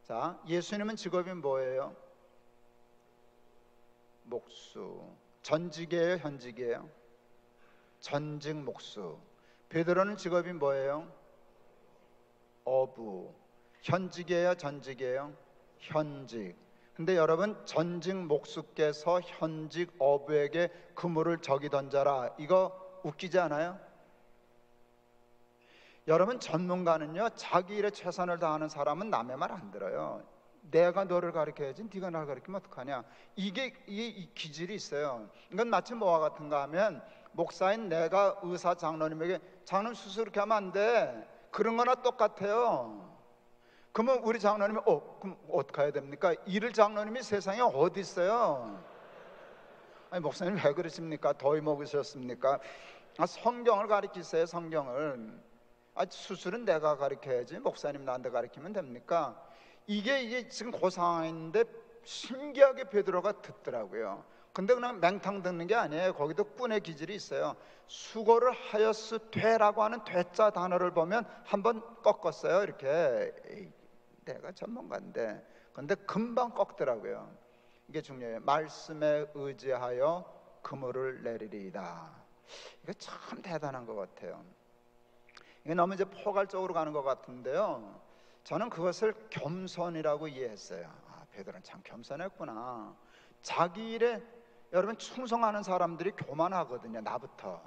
자, 예수님은 직업이 뭐예요? 목수. 전직이에요, 현직이에요? 전직 목수. 베드로는 직업이 뭐예요? 어부. 현직이에요, 전직이에요? 현직. 근데 여러분, 전직 목수께서 현직 어부에게 그물을 저기 던져라, 이거 웃기지 않아요? 여러분, 전문가는요, 자기 일에 최선을 다하는 사람은 남의 말 안 들어요. 내가 너를 가르쳐야지 네가 나를 가르치면 어떡하냐. 이게 이 기질이 있어요. 이건 마치 뭐와 같은가 하면, 목사인 내가 의사 장로님에게 장로님 수술 이렇게 하면 안 돼, 그런 거나 똑같아요. 그러면 우리 장로님이 그럼 어떻게 해야 됩니까? 이를 장로님이 세상에 어디 있어요? 아니, 목사님 왜 그러십니까? 더위 먹으셨습니까? 성경을 가르치세요. 성경을. 수술은 내가 가르쳐야지 목사님 나한테 가르치면 됩니까? 이게 지금 그 상황인데 신기하게 베드로가 듣더라고요. 근데 그냥 맹탕 듣는 게 아니에요. 거기도 꾼의 기질이 있어요. 수고를 하였으되라고 하는 되자 단어를 보면 한번 꺾었어요. 이렇게. 에이, 내가 전문가인데. 근데 금방 꺾더라고요. 이게 중요해요. 말씀에 의지하여 그물을 내리리이다. 이거 참 대단한 것 같아요. 이게 너무 이제 포괄적으로 가는 것 같은데요, 저는 그것을 겸손이라고 이해했어요. 베드로는 참 겸손했구나. 자기 일에 여러분 충성하는 사람들이 교만하거든요. 나부터.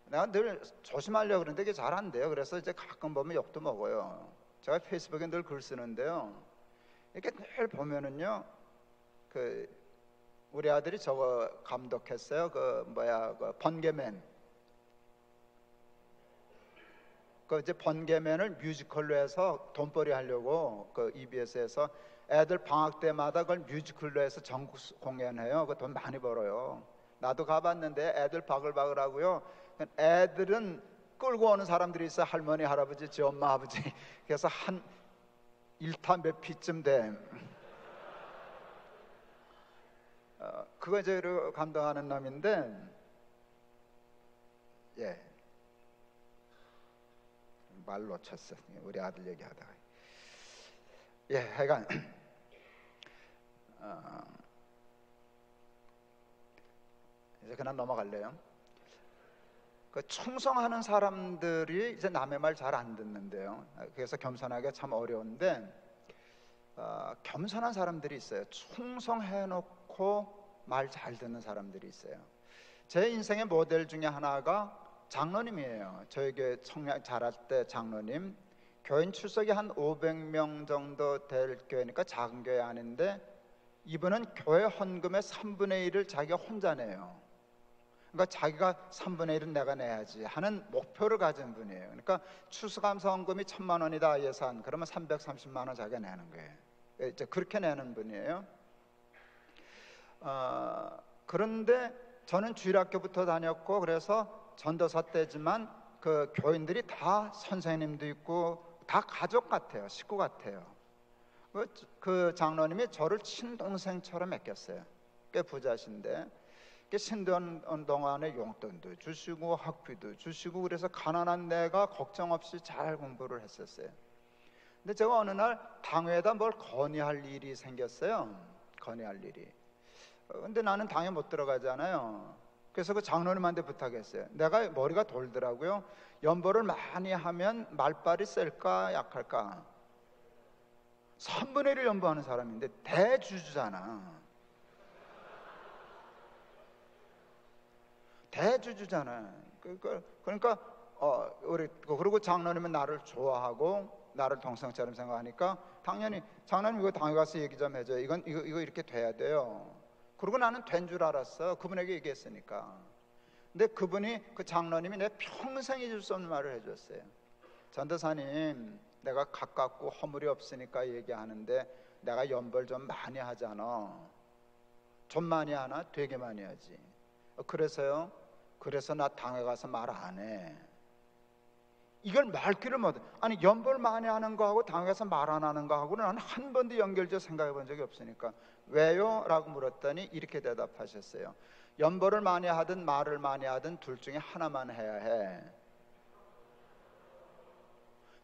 내가 늘 조심하려고 그러는데 이게 잘 안 돼요. 그래서 이제 가끔 보면 욕도 먹어요. 제가 페이스북에 늘 글 쓰는데요, 이렇게 늘 보면은요, 우리 아들이 저거 감독했어요. 그 번개맨. 이제 번개맨을 뮤지컬로 해서 돈벌이 하려고 EBS에서 애들 방학 때마다 그걸 뮤지컬로 해서 전국 공연해요. 그 돈 많이 벌어요. 나도 가봤는데 애들 바글바글하고요. 애들은 끌고 오는 사람들이 있어요. 할머니, 할아버지, 지 엄마, 아버지. 그래서 한 1타 몇 피쯤 돼. 그거 이제 감당하는 놈인데, 예. 말 놓쳤어. 우리 아들 얘기하다가. 예, 하여간 이제 그냥 넘어갈래요. 충성하는 사람들이 이제 남의 말 잘 안 듣는데요. 그래서 겸손하기가 참 어려운데, 겸손한 사람들이 있어요. 충성해놓고 말 잘 듣는 사람들이 있어요. 제 인생의 모델 중에 하나가 장로님이에요. 저희 교회 청년 자랄 때 장로님. 교인 출석이 한 500명 정도 될 교회니까 작은 교회 아닌데, 이분은 교회 헌금의 3분의 1을 자기가 혼자 내요. 그러니까 자기가 3분의 1은 내가 내야지 하는 목표를 가진 분이에요. 그러니까 추수감사 헌금이 1,000만 원이다 예산, 그러면 330만 원 자기가 내는 거예요. 이제 그렇게 내는 분이에요. 그런데 저는 주일학교부터 다녔고, 그래서 전도사 때지만 그 교인들이 다 선생님도 있고 다 가족 같아요. 식구 같아요. 그 장로님이 저를 친동생처럼 맡겼어요. 꽤 부자신데 신도원 동안에 용돈도 주시고 학비도 주시고, 그래서 가난한 내가 걱정 없이 잘 공부를 했었어요. 근데 제가 어느 날 당회에다 뭘 건의할 일이 생겼어요. 건의할 일이. 근데 나는 당에 못 들어가잖아요. 그래서 그 장로님한테 부탁했어요. 내가 머리가 돌더라고요. 연보를 많이 하면 말빨이 셀까 약할까? 3분의 1을 연보하는 사람인데 대주주잖아. 대주주잖아. 그러니까 그리고 장로님은 나를 좋아하고 나를 동생처럼 생각하니까 당연히 장로님 이거 당에 가서 얘기 좀 해줘요. 이거 이렇게 돼야 돼요. 그리고 나는 된 줄 알았어. 그분에게 얘기했으니까. 근데 그분이, 그 장로님이 내 평생 잊을 수 없는 말을 해줬어요. 전도사님, 내가 가깝고 허물이 없으니까 얘기하는데 내가 연벌 좀 많이 하잖아. 좀 많이 하나? 되게 많이 하지. 그래서요? 그래서 나 당에 가서 말 안 해. 이걸 말귀를 못. 아니 연보를 많이 하는 거하고 당에서 말 안 하는 거하고는 난 한 번도 연결지어 생각해 본 적이 없으니까 왜요? 라고 물었더니 이렇게 대답하셨어요. 연보를 많이 하든 말을 많이 하든 둘 중에 하나만 해야 해.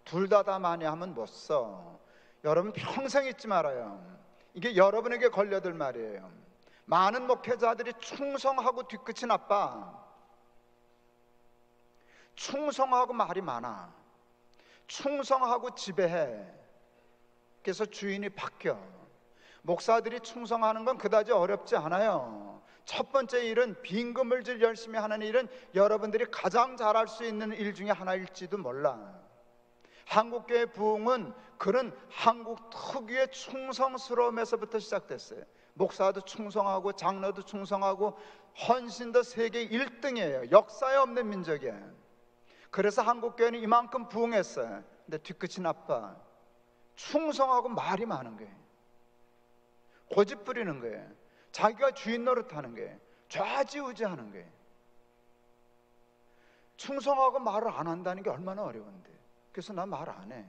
둘 다 많이 하면 못 써. 여러분 평생 잊지 말아요. 이게 여러분에게 걸려들 말이에요. 많은 목회자들이 충성하고 뒤끝이 나빠. 충성하고 말이 많아. 충성하고 지배해. 그래서 주인이 바뀌어. 목사들이 충성하는 건 그다지 어렵지 않아요. 첫 번째 일은 빈금을 열심히 하는 일은 여러분들이 가장 잘할 수 있는 일 중에 하나일지도 몰라. 한국교회 부흥은 그런 한국 특유의 충성스러움에서부터 시작됐어요. 목사도 충성하고 장로도 충성하고 헌신도 세계 1등이에요. 역사에 없는 민족이에요. 그래서 한국교회는 이만큼 부흥했어요. 근데 뒤끝이 나빠. 충성하고 말이 많은 거예요. 고집 부리는 거예요. 자기가 주인 노릇하는 거예요. 좌지우지하는 거예요. 충성하고 말을 안 한다는 게 얼마나 어려운데. 그래서 나 말 안 해.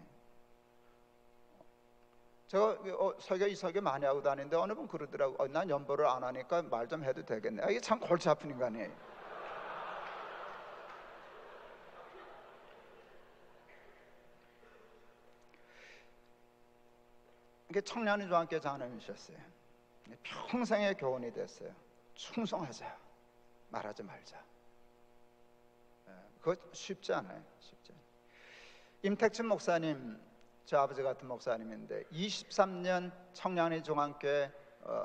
제가 설교 이 설교 많이 하고 다니는데 어느 분 그러더라고. 난 연보를 안 하니까 말 좀 해도 되겠네. 이게 참 골치 아픈 인간이에요. 이게 청년의 중학교 장로님이셨어요. 평생의 교훈이 됐어요. 충성하자. 말하지 말자. 그거 쉽지 않아요. 쉽지 않아요. 임택춘 목사님, 저 아버지 같은 목사님인데 23년 청량리 중앙교회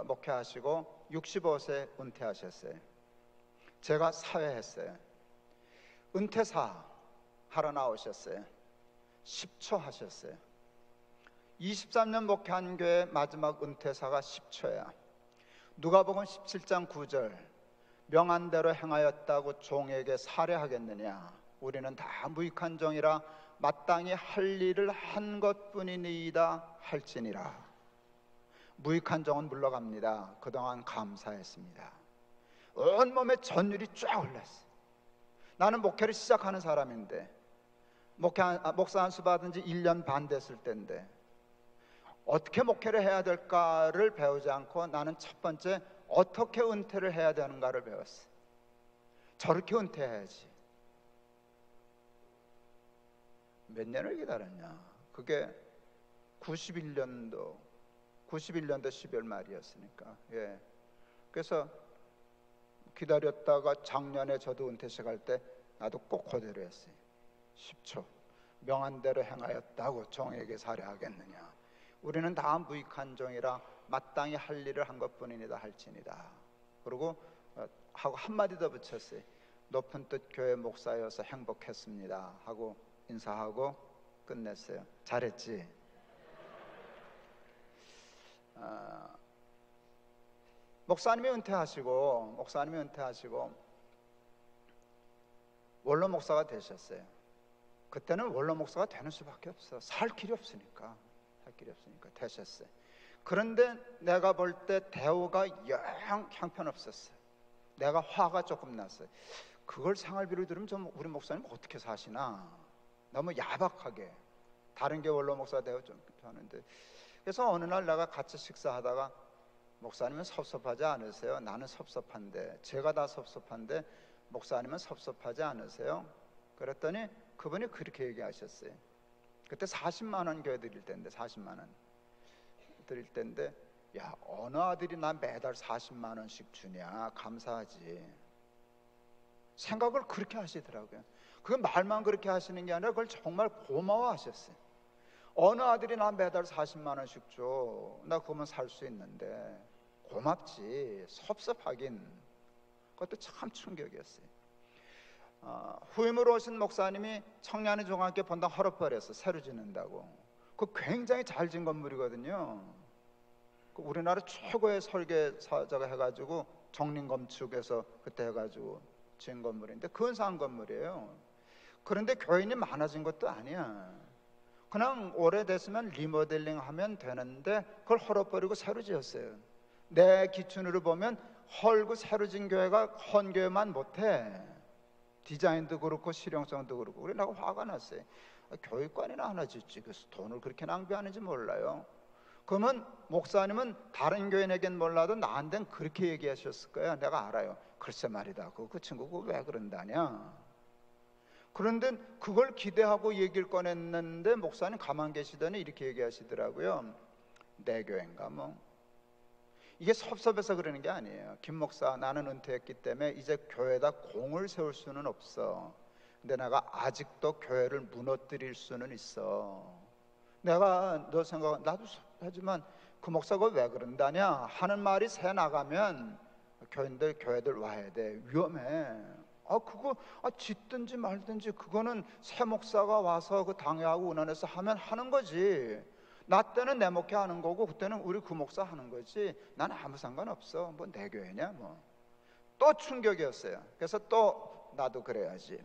목회하시고 65세 은퇴하셨어요. 제가 사회했어요. 은퇴사 하러 나오셨어요. 10초 하셨어요. 23년 목회한 교회 마지막 은퇴사가 10초야. 누가복음 17장 9절 명한대로 행하였다고 종에게 살해하겠느냐. 우리는 다 무익한 종이라 마땅히 할 일을 한 것뿐이니이다 할지니라. 무익한 종은 물러갑니다. 그동안 감사했습니다. 온몸에 전율이 쫙 올랐어. 나는 목회를 시작하는 사람인데 목사 안수 받은 지 1년 반 됐을 때인데 어떻게 목회를 해야 될까를 배우지 않고 나는 첫 번째 어떻게 은퇴를 해야 되는가를 배웠어. 저렇게 은퇴해야지. 몇 년을 기다렸냐. 그게 91년도 12월 말이었으니까. 예. 그래서 기다렸다가 작년에 저도 은퇴식 할 때 나도 꼭 그대로 했어요. 10초 명한대로 행하였다고 종에게 살해하겠느냐. 우리는 다 무익한 종이라 마땅히 할 일을 한 것뿐이니다 할지니라. 그리고 하고 한마디 더 붙였어요. 높은 뜻 교회 목사여서 행복했습니다 하고 인사하고 끝냈어요. 잘했지? 목사님이 은퇴하시고 원로 목사가 되셨어요. 그때는 원로 목사가 되는 수밖에 없어. 살 길이 없으니까 되셨어요. 그런데 내가 볼 때 대우가 영 형편없었어요. 내가 화가 조금 났어요. 그걸 생활비로 들으면 좀 우리 목사님 어떻게 사시나. 너무 야박하게. 다른 게 원로 목사 되어 좀 하는데. 그래서 어느 날 내가 같이 식사하다가 목사님은 섭섭하지 않으세요? 나는 섭섭한데, 제가 다 섭섭한데 목사님은 섭섭하지 않으세요? 그랬더니 그분이 그렇게 얘기하셨어요. 그때 40만 원 교회 드릴 때인데 40만 원 드릴 때인데 야 어느 아들이 나 매달 40만 원씩 주냐. 감사하지. 생각을 그렇게 하시더라고요. 그 말만 그렇게 하시는 게 아니라 그걸 정말 고마워하셨어요. 어느 아들이 나 매달 40만 원씩 줘. 나 그거면 살 수 있는데 고맙지. 섭섭하긴. 그것도 참 충격이었어요. 후임으로 오신 목사님이 청량리 중학교 본당 헐어버렸어. 새로 짓는다고. 그거 굉장히 잘 진 건물이거든요. 우리나라 최고의 설계사자가 해가지고 정림건축에서 그때 해가지고 지은 건물인데 근사한 건물이에요. 그런데 교인이 많아진 것도 아니야. 그냥 오래됐으면 리모델링 하면 되는데 그걸 헐어버리고 새로 지었어요. 내 기준으로 보면 헐고 새로 진 교회가 헌 교회만 못해. 디자인도 그렇고 실용성도 그렇고. 그래 내가 화가 났어요. 교육관이나 하나 짓지 그래서 돈을 그렇게 낭비하는지 몰라요. 그러면 목사님은 다른 교인에겐 몰라도 나한테는 그렇게 얘기하셨을 거야. 내가 알아요. 글쎄 말이다, 그 친구가 왜 그런다냐. 그런데 그걸 기대하고 얘기를 꺼냈는데 목사님 가만 계시더니 이렇게 얘기하시더라고요. 내 교회인가 뭐. 이게 섭섭해서 그러는 게 아니에요. 김 목사, 나는 은퇴했기 때문에 이제 교회에다 공을 세울 수는 없어. 근데 내가 아직도 교회를 무너뜨릴 수는 있어. 내가 너 생각, 나도 하지만 그 목사가 왜 그런다냐 하는 말이 새 나가면 교회들 와야 돼. 위험해. 그거 짓든지 말든지 그거는 새 목사가 와서 그 당회하고 의논해서 하면 하는 거지. 나 때는 내 목회 하는 거고 그때는 우리 그 목사 하는 거지. 나는 아무 상관없어. 뭐 내 교회냐 뭐. 또 충격이었어요. 그래서 또 나도 그래야지.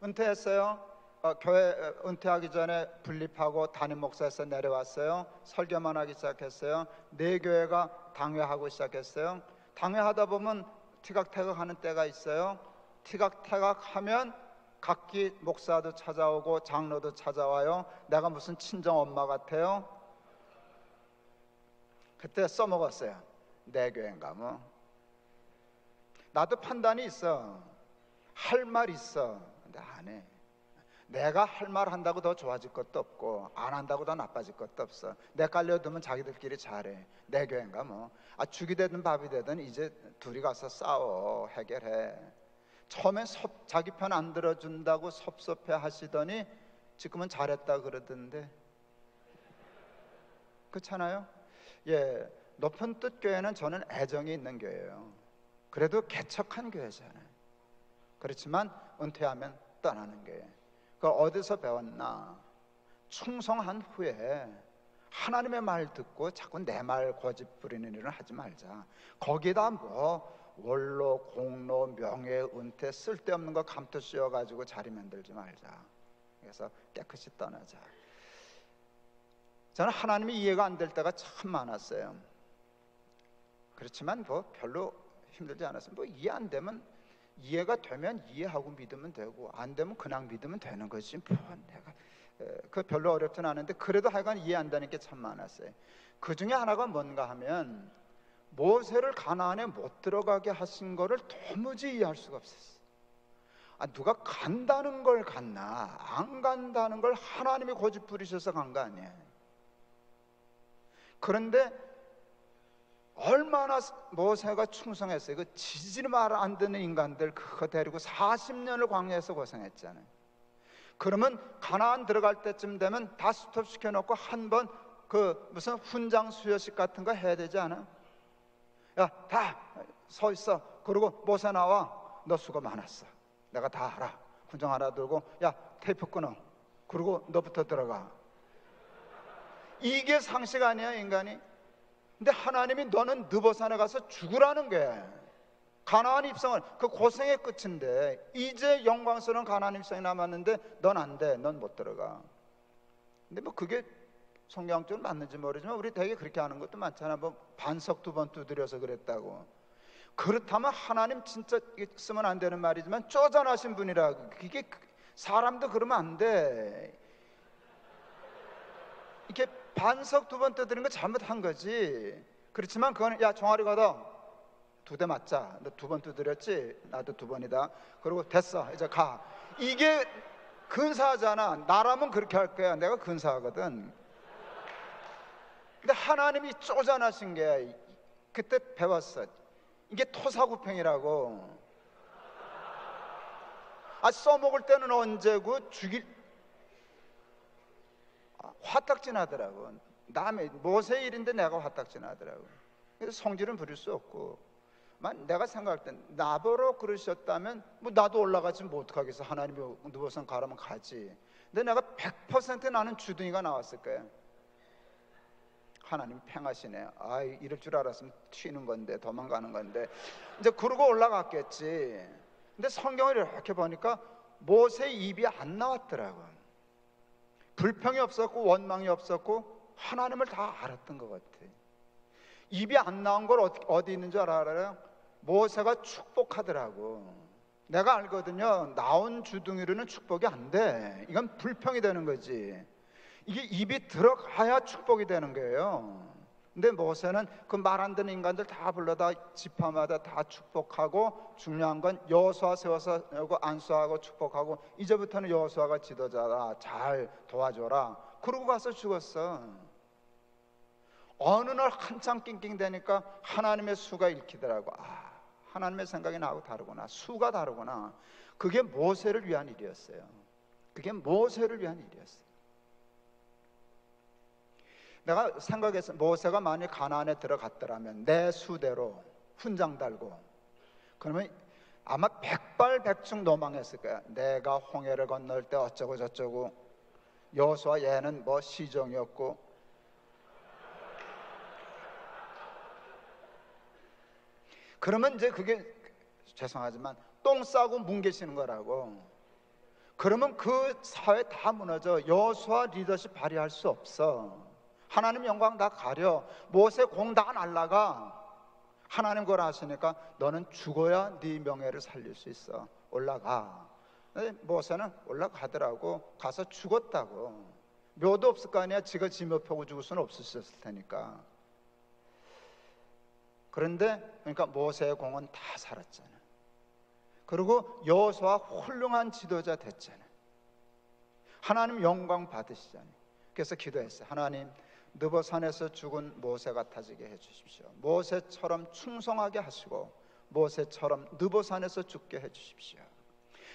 은퇴했어요. 교회 은퇴하기 전에 분립하고 담임 목사에서 내려왔어요. 설교만 하기 시작했어요. 내 교회가 당회하고 시작했어요. 당회하다 보면 티각태각 하는 때가 있어요. 티각태각 하면 각기 목사도 찾아오고 장로도 찾아와요. 내가 무슨 친정 엄마 같아요. 그때 써먹었어요. 내 교회인가 뭐. 나도 판단이 있어. 할 말 있어. 근데 안 해. 내가 할 말 한다고 더 좋아질 것도 없고 안 한다고 더 나빠질 것도 없어. 내 깔려두면 자기들끼리 잘해. 내 교회인가 뭐. 죽이 되든 밥이 되든 이제 둘이 가서 싸워 해결해. 처음에 자기 편 안 들어준다고 섭섭해 하시더니 지금은 잘했다 그러던데. 그렇잖아요. 예, 높은 뜻 교회는 저는 애정이 있는 교회예요. 그래도 개척한 교회잖아요. 그렇지만 은퇴하면 떠나는 교회. 그걸 어디서 배웠나? 충성한 후에 하나님의 말 듣고 자꾸 내 말 고집 부리는 일을 하지 말자. 거기다 뭐 원로, 공로, 명예, 은퇴 쓸데없는 거 감투 씌워가지고 자리 만들지 말자. 그래서 깨끗이 떠나자. 저는 하나님이 이해가 안 될 때가 참 많았어요. 그렇지만 뭐 별로 힘들지 않았어요. 뭐 이해 안 되면 이해가 되면 이해하고 믿으면 되고 안 되면 그냥 믿으면 되는 거지. 뭐 내가 그 별로 어렵진 않은데 그래도 하여간 이해 안 되는 게 참 많았어요. 그 중에 하나가 뭔가 하면 모세를 가나안에 못 들어가게 하신 거를 도무지 이해할 수가 없었어요. 누가 간다는 걸 갔나 안 간다는 걸 하나님이 고집 부리셔서 간 거 아니에요. 그런데 얼마나 모세가 충성했어요. 그 지질 말 안 듣는 인간들 그거 데리고 40년을 광야에서 고생했잖아요. 그러면 가나안 들어갈 때쯤 되면 다 스톱 시켜놓고 한번 그 무슨 훈장 수여식 같은 거 해야 되지 않아? 야, 다 서 있어. 그리고 모세 나와. 너 수고 많았어. 내가 다 알아. 훈장 하나 들고 야 테이프 끊어. 그리고 너부터 들어가. 이게 상식 아니야 인간이? 근데 하나님이 너는 느보산에 가서 죽으라는 게 가나안 입성을 그 고생의 끝인데 이제 영광스러운 가나안 입성이 남았는데 넌 안 돼. 넌 못 들어가. 근데 뭐 그게 성경적으로 맞는지 모르지만 우리 되게 그렇게 하는 것도 많잖아. 뭐 반석 2번 두드려서 그랬다고. 그렇다면 하나님 진짜 쓰면 안 되는 말이지만 쪼잔하신 분이라고. 이게 사람도 그러면 안 돼. 이렇게 반석 2번 두드리는 거 잘못한 거지. 그렇지만 그거는 야 종아리 걷어 2대 맞자. 너 2번 두드렸지? 나도 2번이다. 그리고 됐어 이제 가. 이게 근사하잖아. 나라면 그렇게 할 거야. 내가 근사하거든. 근데 하나님이 쪼잔하신 게 그때 배웠어. 이게 토사구팽이라고. 써먹을 때는 언제고 화딱지 나더라고. 남의 모세 일인데 내가 화딱지 나더라고. 그래서 성질은 부릴 수 없고. 내가 생각할 땐 나보러 그러셨다면 뭐 나도 올라가지 뭐 어떡하겠어. 하나님이 누워서 가라면 가지. 근데 내가 100% 나는 주둥이가 나왔을 거야. 하나님 팽하시네. 이럴 줄 알았으면 튀는 건데 도망가는 건데 이제 그러고 올라갔겠지. 근데 성경을 이렇게 보니까 모세 입이 안 나왔더라고. 불평이 없었고 원망이 없었고 하나님을 다 알았던 것 같아. 입이 안 나온 걸 어디 있는 줄 알아요? 모세가 축복하더라고. 내가 알거든요. 나온 주둥이로는 축복이 안 돼. 이건 불평이 되는 거지. 이게 입이 들어가야 축복이 되는 거예요. 근데 모세는 그 말 안 듣는 인간들 다 불러다 지파마다 다 축복하고, 중요한 건 여호수아 세워서 안수하고 축복하고, 이제부터는 여호수아가 지도자다, 잘 도와줘라. 그러고 가서 죽었어. 어느 날 한참 낑낑대니까 하나님의 수가 읽히더라고. 하나님의 생각이 나하고 다르구나, 수가 다르구나. 그게 모세를 위한 일이었어요. 그게 모세를 위한 일이었어요. 내가 생각해서 모세가 만약 가나안에 들어갔더라면 내 수대로 훈장 달고, 그러면 아마 백발백중 도망했을 거야. 내가 홍해를 건널 때 어쩌고 저쩌고, 여호수아 얘는 뭐 시종이었고, 그러면 이제 그게 죄송하지만 똥 싸고 뭉개시는 거라고. 그러면 그 사회 다 무너져. 여호수아 리더십 발휘할 수 없어. 하나님 영광 다 가려. 모세 공 다 날라가. 하나님 걸 아시니까 너는 죽어야 네 명예를 살릴 수 있어. 올라가. 모세는 올라가더라고. 가서 죽었다고. 묘도 없을 거 아니야. 지가 지며 펴고 죽을 수는 없었을 테니까. 그런데 그러니까 모세의 공은 다 살았잖아. 그리고 여호수아 훌륭한 지도자 됐잖아. 하나님 영광 받으시잖아요. 그래서 기도했어요. 하나님, 느보산에서 죽은 모세 같아지게 해주십시오. 모세처럼 충성하게 하시고 모세처럼 느보산에서 죽게 해주십시오.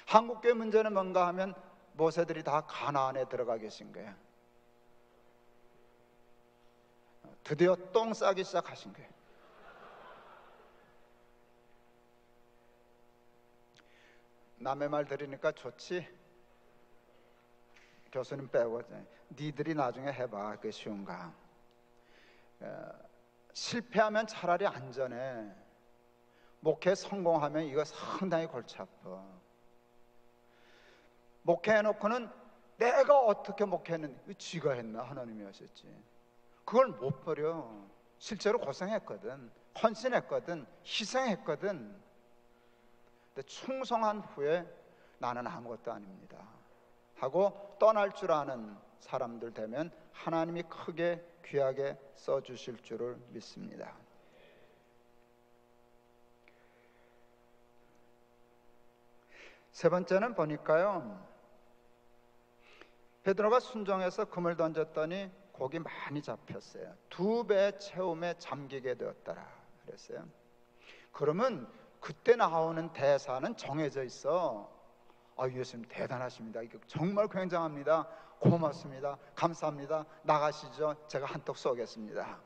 한국교회 문제는 뭔가 하면 모세들이 다 가나안에 들어가 계신 거예요. 드디어 똥 싸기 시작하신 거예요. 남의 말 들으니까 좋지? 교수님 빼고 니들이 나중에 해봐. 그게 쉬운가? 실패하면 차라리 안전해. 목회 성공하면 이거 상당히 골치 아파. 목회해놓고는 내가 어떻게 목회했는데, 쥐가 했나? 하나님이 하셨지. 그걸 못 버려. 실제로 고생했거든, 헌신했거든, 희생했거든. 근데 충성한 후에 나는 아무것도 아닙니다 하고 떠날 줄 아는 사람들 되면 하나님이 크게 귀하게 써주실 줄을 믿습니다. 세 번째는 보니까요, 베드로가 순종해서 금을 던졌더니 고기 많이 잡혔어요. 2배 채움에 잠기게 되었더라 그랬어요. 그러면 그때 나오는 대사는 정해져 있어. 예수님 대단하십니다. 이거 정말 굉장합니다. 고맙습니다. 감사합니다. 나가시죠. 제가 한턱 쏘겠습니다.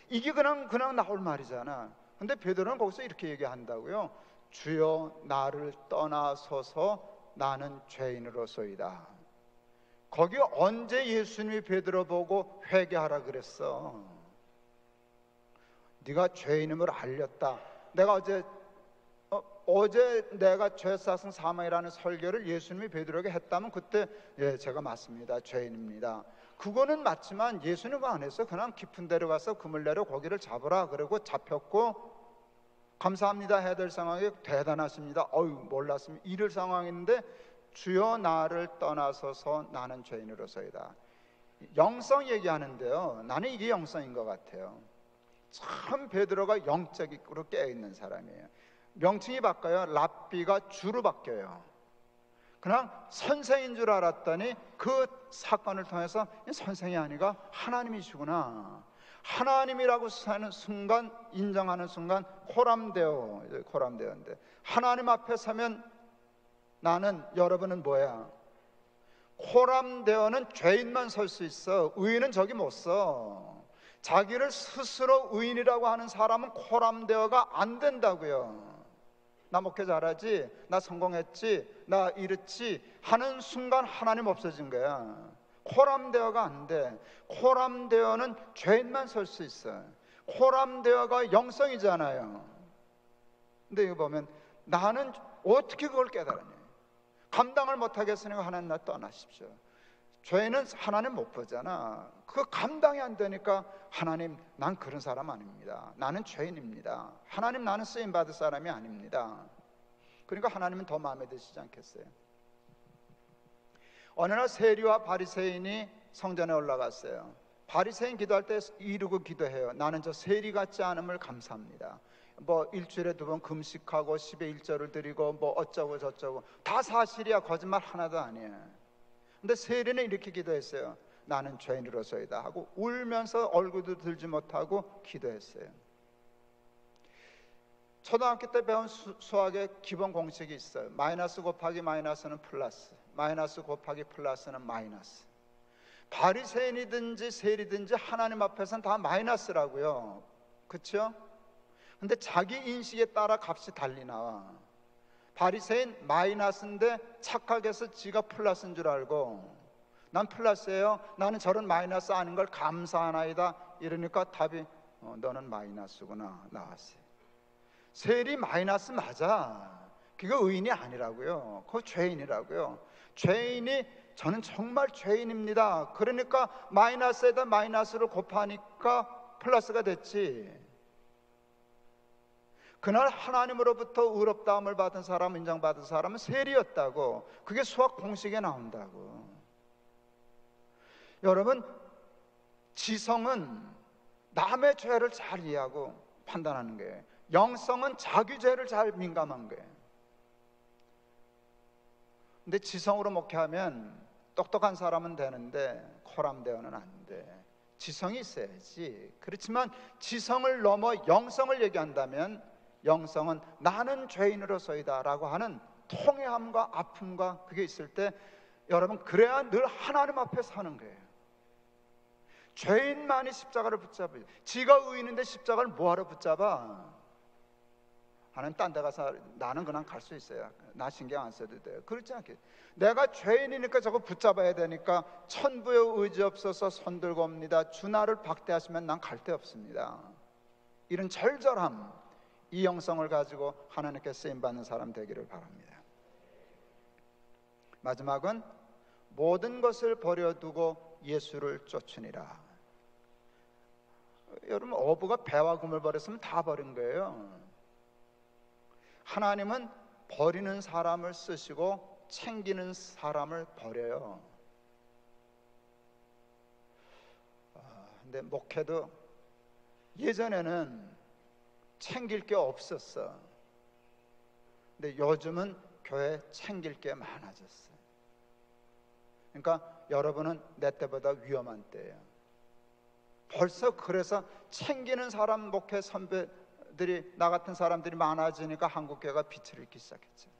이게 그냥 나올 말이잖아. 근데 베드로는 거기서 이렇게 얘기한다고요. 주여 나를 떠나소서 나는 죄인으로소이다. 거기 언제 예수님이 베드로 보고 회개하라 그랬어? 네가 죄인임을 알렸다. 내가 어제 내가 죄사성 사망이라는 설교를 예수님이 베드로에게 했다면 그때 제가 맞습니다. 죄인입니다. 그거는 맞지만 예수님은 안 했어. 그냥 깊은 데로 가서 금을 내려 고기를 잡으라 그러고 잡혔고, 감사합니다 해야 될 상황에 대단하십니다. 몰랐습니다. 이럴 상황인데 주여 나를 떠나서서 나는 죄인으로서이다. 영성 얘기하는데요, 나는 이게 영성인 것 같아요. 참 베드로가 영적으로 깨어있는 사람이에요. 명칭이 바뀌어요. 랍비가 주로 바뀌어요. 그냥 선생인 줄 알았더니 그 사건을 통해서 선생이 아니라 하나님이시구나, 하나님이라고 사는 순간, 인정하는 순간 코람데오인데, 하나님 앞에 서면 나는, 여러분은 뭐야? 코람데오는 죄인만 설 수 있어. 의인은 저기 못 서. 자기를 스스로 의인이라고 하는 사람은 코람데오가 안 된다고요. 나 목회 잘하지, 나 성공했지, 나 이렇지 하는 순간 하나님 없어진 거야. 코람데오가 안 돼. 코람데오는 죄인만 설 수 있어. 코람데오가 영성이잖아요. 근데 이거 보면 나는 어떻게 그걸 깨달았냐? 감당을 못하겠으니까 하나님 나 떠나십시오. 죄인은 하나님 못 보잖아. 그거 감당이 안 되니까 하나님, 난 그런 사람 아닙니다. 나는 죄인입니다. 하나님, 나는 쓰임받을 사람이 아닙니다. 그러니까 하나님은 더 마음에 드시지 않겠어요? 어느 날 세리와 바리새인이 성전에 올라갔어요. 바리새인 기도할 때 이루고 기도해요. 나는 저 세리 같지 않음을 감사합니다. 뭐 일주일에 2번 금식하고 10의 1조를 드리고 뭐 어쩌고 저쩌고 다 사실이야. 거짓말 하나도 아니에요. 근데 세리는 이렇게 기도했어요. 나는 죄인으로서이다 하고 울면서 얼굴도 들지 못하고 기도했어요. 초등학교 때 배운 수학의 기본 공식이 있어요. 마이너스 곱하기 마이너스는 플러스, 마이너스 곱하기 플러스는 마이너스. 바리새인이든지 세리든지 하나님 앞에서는 다 마이너스라고요. 그렇죠? 근데 자기 인식에 따라 값이 달리 나와. 바리새인 마이너스인데 착각해서 지가 플러스인 줄 알고, 난 플러스예요, 나는 저런 마이너스 아닌 걸 감사하나이다, 이러니까 답이 너는 마이너스구나 나왔어요. 세리 마이너스 맞아. 그거 의인이 아니라고요. 그거 죄인이라고요. 죄인이 저는 정말 죄인입니다. 그러니까 마이너스에다 마이너스를 곱하니까 플러스가 됐지. 그날 하나님으로부터 의롭다함을 받은 사람, 인정받은 사람은 세리였다고. 그게 수학 공식에 나온다고. 여러분, 지성은 남의 죄를 잘 이해하고 판단하는 거예요. 영성은 자기 죄를 잘 민감한 거예요. 근데 지성으로 목회하면 똑똑한 사람은 되는데 코람되어는 안 돼. 지성이 있어야지. 그렇지만 지성을 넘어 영성을 얘기한다면 영성은 나는 죄인으로서이다 라고 하는 통회함과 아픔과 그게 있을 때 여러분, 그래야 늘 하나님 앞에 사는 거예요. 죄인만이 십자가를 붙잡아요. 지가 의인인데 십자가를 뭐하러 붙잡아? 하나님 딴 데 가서 나는 그냥 갈 수 있어요. 나 신경 안 써도 돼요. 그렇지 않게 내가 죄인이니까 저거 붙잡아야 되니까 천부의 의지 없어서 손 들고 옵니다. 주 나를 박대하시면 난 갈 데 없습니다. 이런 절절함, 이 영성을 가지고 하나님께 쓰임받는 사람 되기를 바랍니다. 마지막은 모든 것을 버려두고 예수를 쫓으니라. 여러분, 어부가 배와 금을 버렸으면 다 버린 거예요. 하나님은 버리는 사람을 쓰시고 챙기는 사람을 버려요. 근데 목회도 예전에는 챙길 게 없었어. 근데 요즘은 교회 챙길 게 많아졌어요. 그러니까 여러분은 내 때보다 위험한 때예요. 벌써 그래서 챙기는 사람 목회 선배들이, 나 같은 사람들이 많아지니까 한국교회가 빛을 잃기 시작했죠.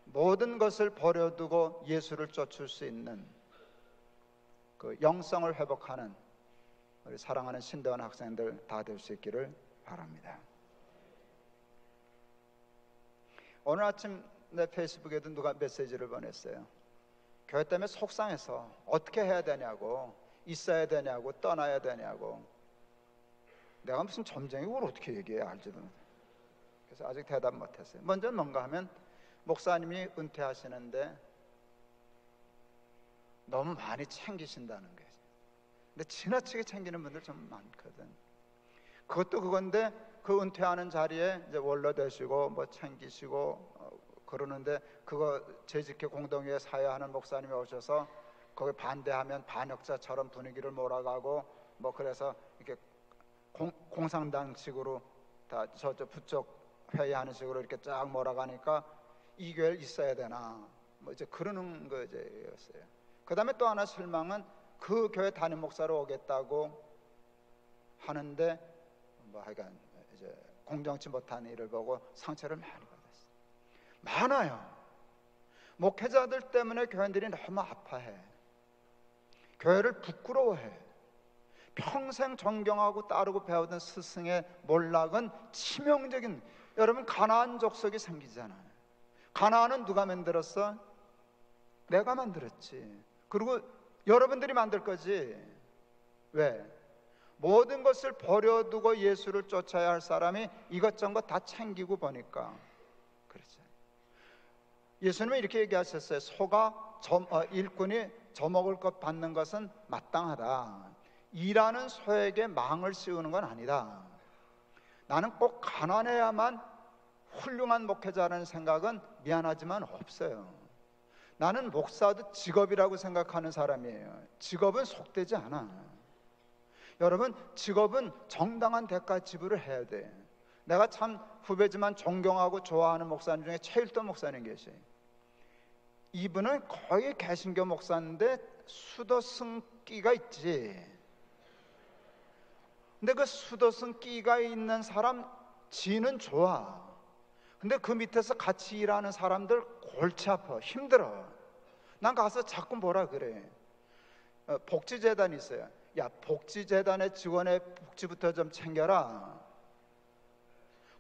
모든 것을 버려두고 예수를 쫓을 수 있는 그 영성을 회복하는 우리 사랑하는 신대원 학생들 다 될 수 있기를 바랍니다. 오늘 아침 내 페이스북에도 누가 메시지를 보냈어요. 교회 때문에 속상해서 어떻게 해야 되냐고, 있어야 되냐고, 떠나야 되냐고. 내가 무슨 점쟁이 그걸 어떻게 얘기해, 알지도 못해. 그래서 아직 대답 못했어요. 먼저 뭔가 하면 목사님이 은퇴하시는데 너무 많이 챙기신다는 거예요. 근데 지나치게 챙기는 분들 좀 많거든. 그것도 그건데 그 은퇴하는 자리에 이제 원로 되시고 뭐 챙기시고 그러는데 그거 재직회 공동회에 사회하는 목사님이 오셔서 거기 반대하면 반역자처럼 분위기를 몰아가고 뭐 그래서 이렇게 공상당식으로 다 저쪽 부쪽 회의하는 식으로 이렇게 쫙 몰아가니까 이 교회에 있어야 되나 뭐 이제 그러는 거였어요. 그 다음에 또 하나 실망은 그 교회 담임 목사로 오겠다고 하는데 뭐 하여간 이제 공정치 못한 일을 보고 상처를 많이 받았어요. 많아요. 목회자들 때문에 교회들이 너무 아파해. 교회를 부끄러워해. 평생 존경하고 따르고 배우던 스승의 몰락은 치명적인, 여러분 가나안 족속이 생기잖아요. 가나안은 누가 만들었어? 내가 만들었지. 그리고 여러분들이 만들 거지. 왜? 모든 것을 버려두고 예수를 쫓아야 할 사람이 이것저것 다 챙기고 보니까 그렇죠. 예수님은 이렇게 얘기하셨어요. 소가 일꾼이 저먹을 것 받는 것은 마땅하다. 일하는 소에게 망을 씌우는 건 아니다. 나는 꼭 가난해야만 훌륭한 목회자라는 생각은 미안하지만 없어요. 나는 목사도 직업이라고 생각하는 사람이에요. 직업은 속되지 않아. 여러분, 직업은 정당한 대가 지불을 해야 돼. 내가 참 후배지만 존경하고 좋아하는 목사님 중에 최일도 목사님 계세요. 이분은 거의 개신교 목사인데 수도승 끼가 있지. 근데 그 수도승 끼가 있는 사람 지는 좋아. 근데 그 밑에서 같이 일하는 사람들 골치 아파, 힘들어. 난 가서 자꾸 뭐라 그래. 복지재단이 있어요. 야, 복지재단의 직원의 복지부터 좀 챙겨라.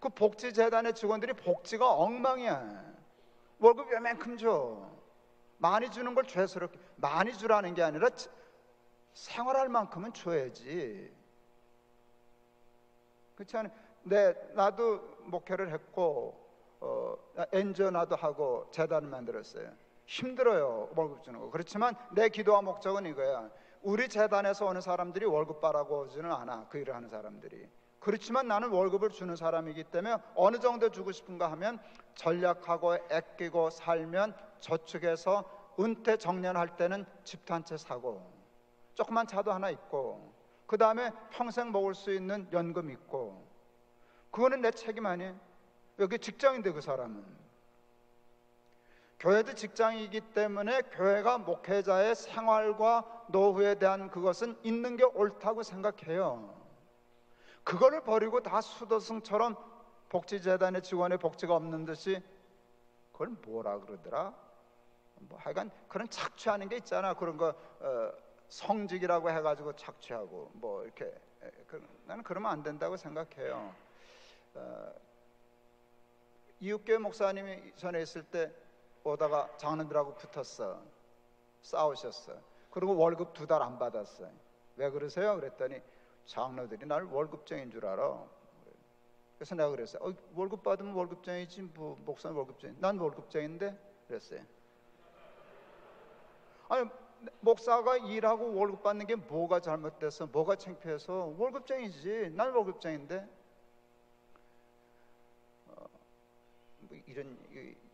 그 복지재단의 직원들이 복지가 엉망이야. 월급 요만큼 줘. 많이 주는 걸 죄스럽게, 많이 주라는 게 아니라 생활할 만큼은 줘야지. 그렇지 않아요? 나도 목회를 했고 엔지오 나도 하고 재단을 만들었어요. 힘들어요, 월급 주는 거. 그렇지만 내 기도와 목적은 이거야. 우리 재단에서 오는 사람들이 월급 바라고 오지는 않아, 그 일을 하는 사람들이. 그렇지만 나는 월급을 주는 사람이기 때문에 어느 정도 주고 싶은가 하면 전략하고 아끼고 살면 저축해서 은퇴 정년할 때는 집도 한 채 사고 조그만 차도 하나 있고 그 다음에 평생 먹을 수 있는 연금 있고. 그거는 내 책임 아니에요. 여기 직장인데 그 사람은. 교회도 직장이기 때문에 교회가 목회자의 생활과 노후에 대한 그것은 있는 게 옳다고 생각해요. 그거를 버리고 다 수도승처럼 복지재단의 직원의 복지가 없는 듯이, 그걸 뭐라 그러더라? 뭐 하여간 그런 착취하는 게 있잖아. 그런 거 성직이라고 해가지고 착취하고 뭐 이렇게. 나는 그러면 안 된다고 생각해요. 이웃교회 목사님이 전에 있을 때 오다가 장로들하고 붙었어. 싸우셨어. 그리고 월급 2달 안 받았어요. 왜 그러세요? 그랬더니 장로들이 나를 월급쟁이인 줄 알아. 그래서 내가 그랬어요. 월급 받으면 월급쟁이지 뭐 목사는 월급쟁이. 난 월급쟁인데 그랬어요. 아니, 목사가 일하고 월급 받는 게 뭐가 잘못돼서 뭐가 창피해서? 월급쟁이지. 난 월급쟁인데. 뭐 이런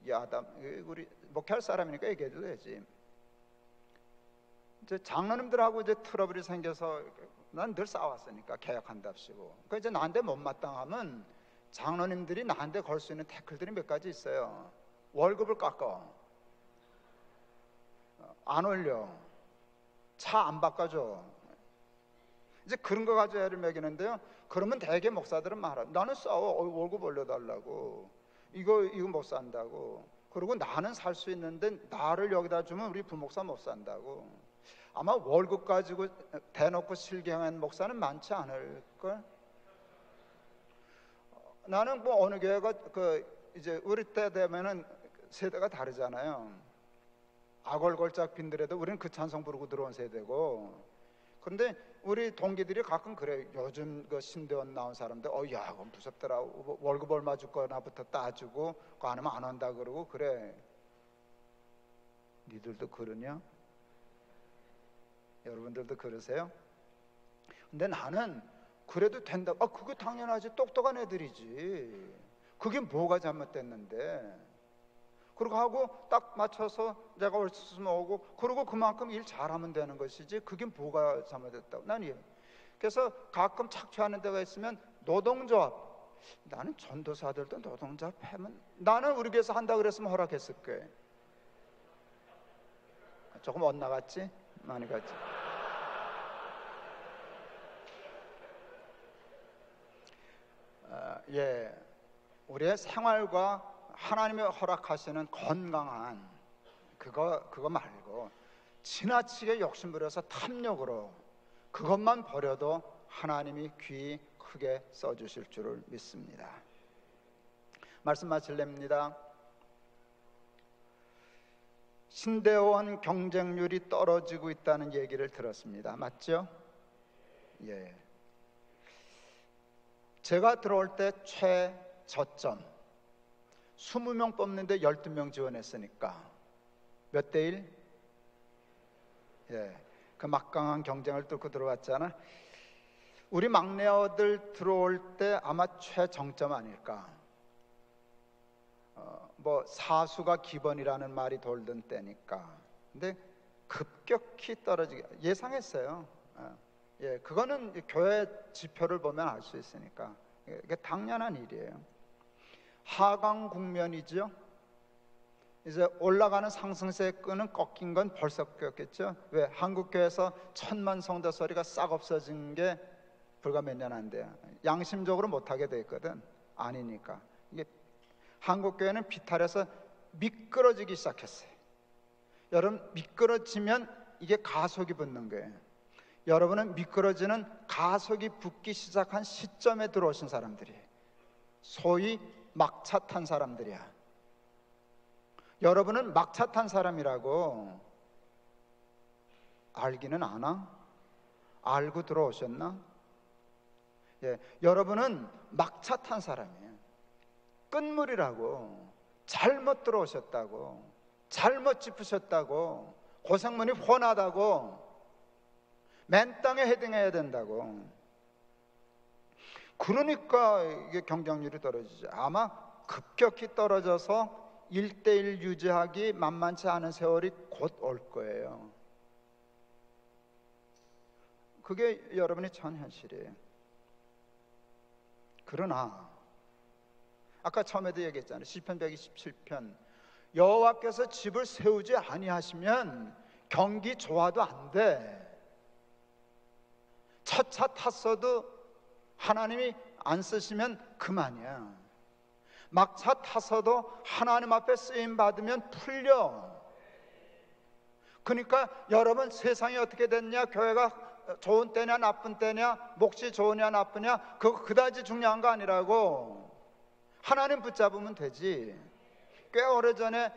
야담, 우리 목회할 사람이니까 얘기해도 되지. 이제 장로님들하고 이제 트러블이 생겨서 난 늘 싸웠으니까 계약한답시고. 그러니까 이제 나한테 못마땅하면 장로님들이 나한테 걸 수 있는 태클들이 몇 가지 있어요. 월급을 깎아, 안 올려, 차 안 바꿔줘. 이제 그런 거 가지고 애를 먹이는데요. 그러면 대개 목사들은 말아. 나는 싸워. 월급 올려달라고. 이거 못 산다고. 그리고 나는 살 수 있는데 나를 여기다 주면 우리 부목사 못 산다고. 아마 월급 가지고 대놓고 실경한 목사는 많지 않을걸. 나는 뭐 어느 교회가 이제 우리 때 되면은 세대가 다르잖아요. 아골골짝 빈들에도 우리는 그 찬송 부르고 들어온 세대고. 그런데 우리 동기들이 가끔 그래. 요즘 그 신대원 나온 사람들 야 그건 무섭더라. 월급 얼마 줄 거나부터 따지고 그거 안 하면 안 한다 그러고 그래. 니들도 그러냐? 여러분들도 그러세요? 근데 나는 그래도 된다. 그게 당연하지. 똑똑한 애들이지. 그게 뭐가 잘못됐는데. 그리고 하고 딱 맞춰서 내가 올 수 있으면 오고, 그리고 그만큼 일 잘하면 되는 것이지 그게 뭐가 잘못됐다고. 난 이해. 그래서 가끔 착취하는 데가 있으면 노동조합. 나는 전도사들도 노동조합 하면, 나는 우리 교회에서 한다 그랬으면 허락했을 거예요. 조금 엇나갔지? 많이 갔지? 우리의 생활과 하나님이 허락하시는 건강한 그거 말고 지나치게 욕심부려서 탐욕으로 그것만 버려도 하나님이 귀 크게 써주실 줄을 믿습니다. 말씀 마칠랍니다. 신대원 경쟁률이 떨어지고 있다는 얘기를 들었습니다. 맞죠? 예. 제가 들어올 때 최저점, 20명 뽑는데 12명 지원했으니까 몇 대 1? 예, 그 막강한 경쟁을 뚫고 들어왔잖아. 우리 막내 아들 들어올 때 아마 최정점 아닐까. 뭐 사수가 기본이라는 말이 돌던 때니까. 근데 급격히 떨어지게 예상했어요. 예, 그거는 교회 지표를 보면 알 수 있으니까 이게 당연한 일이에요. 하강 국면이죠. 이제 올라가는 상승세의 끈은 꺾인 건 벌써 꺾였겠죠. 왜? 한국교회에서 1000만 성도 소리가 싹 없어진 게 불과 몇 년 안 돼요. 양심적으로 못하게 돼 있거든. 아니니까. 이게 한국교회는 비탈해서 미끄러지기 시작했어요. 여러분, 미끄러지면 이게 가속이 붙는 거예요. 여러분은 미끄러지는 가속이 붙기 시작한 시점에 들어오신 사람들이에요. 소위 막차 탄 사람들이야. 여러분은 막차 탄 사람이라고 알기는 아나? 알고 들어오셨나? 예, 여러분은 막차 탄 사람이에요. 끝물이라고. 잘못 들어오셨다고, 잘못 짚으셨다고, 고생문이 훤하다고, 맨 땅에 헤딩해야 된다고. 그러니까 이게 경쟁률이 떨어지죠. 아마 급격히 떨어져서 1대1 유지하기 만만치 않은 세월이 곧 올 거예요. 그게 여러분의 전 현실이에요. 그러나 아까 처음에도 얘기했잖아요. 시편 127편 여호와께서 집을 세우지 아니하시면 경기 좋아도 안 돼. 첫 차 탔어도 하나님이 안 쓰시면 그만이야. 막차 타서도 하나님 앞에 쓰임 받으면 풀려. 그러니까 여러분, 세상이 어떻게 됐냐, 교회가 좋은 때냐 나쁜 때냐, 몫이 좋으냐 나쁘냐, 그거 그다지 중요한 거 아니라고. 하나님 붙잡으면 되지. 꽤 오래전에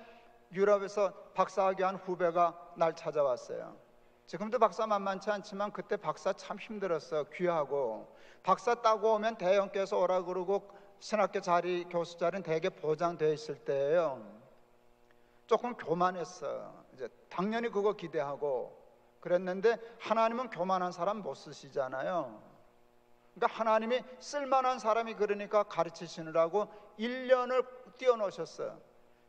유럽에서 박사학위 한 후배가 날 찾아왔어요. 지금도 박사 만만치 않지만 그때 박사 참 힘들었어. 귀하고 박사 따고 오면 대형교회에서 오라 그러고 신학교 자리, 교수 자리는 대개 보장되어 있을 때예요. 조금 교만했어. 이제 당연히 그거 기대하고 그랬는데 하나님은 교만한 사람 못 쓰시잖아요. 그러니까 하나님이 쓸만한 사람이 그러니까 가르치시느라고 1년을 띄워놓으셨어요.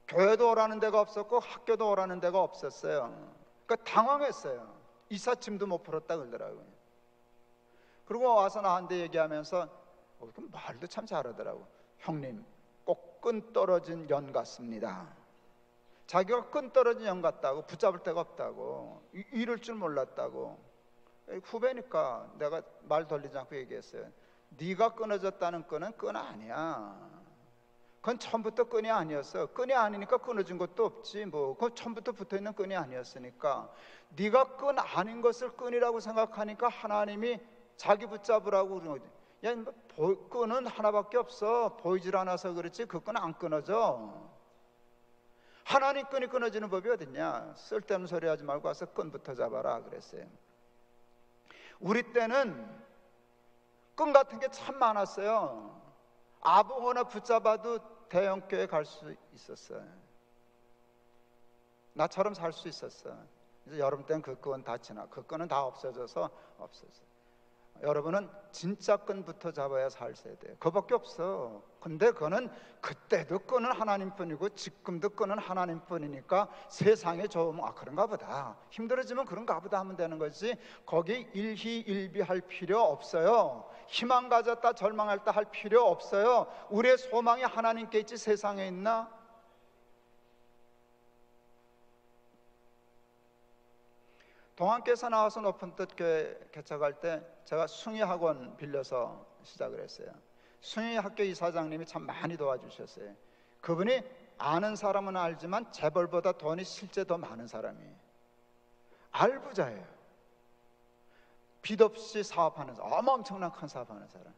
교회도 오라는 데가 없었고 학교도 오라는 데가 없었어요. 그러니까 당황했어요. 이삿짐도 못 풀었다 그러더라고요. 그리고 와서 나한테 얘기하면서 말도 참 잘하더라고. 형님, 꼭 끈 떨어진 연 같습니다. 자기가 끈 떨어진 연 같다고, 붙잡을 데가 없다고, 이럴 줄 몰랐다고. 후배니까 내가 말 돌리지 않고 얘기했어요. 네가 끊어졌다는 끈은 끈 아니야. 그건 처음부터 끈이 아니었어. 끈이 아니니까 끊어진 것도 없지. 그건 처음부터 붙어있는 끈이 아니었으니까. 네가 끈 아닌 것을 끈이라고 생각하니까 하나님이 자기 붙잡으라고 그러는 거지. 야, 끈은 하나밖에 없어. 보이질 않아서 그렇지 그 끈 안 끊어져. 하나님 끈이 끊어지는 법이 어딨냐. 쓸데없는 소리 하지 말고 와서 끈부터 잡아라 그랬어요. 우리 때는 끈 같은 게 참 많았어요. 아무거나 붙잡아도 대형교회 갈 수 있었어요. 나처럼 살 수 있었어. 이제 여러분 때는 그 끈 다 지나. 그 끈은 다 없어져서 없었어요. 여러분은 진짜 끈부터 잡아야 살 세대예요. 그거밖에 없어. 근데 그거는 그때도 끈은 하나님뿐이고 지금도 끈은 하나님뿐이니까 세상에 좀 그런가 보다, 힘들어지면 그런가 보다 하면 되는 거지. 거기 일희일비할 필요 없어요. 희망 가졌다 절망했다 할 필요 없어요. 우리의 소망이 하나님께 있지 세상에 있나? 동안께서 나와서 높은 뜻 교회 개척할 때 제가 숭의학원 빌려서 시작을 했어요. 숭의학교 이사장님이 참 많이 도와주셨어요. 그분이 아는 사람은 알지만 재벌보다 돈이 실제 더 많은 사람이에요. 알부자예요. 빚 없이 사업하는 사람, 엄청난 큰 사업하는 사람.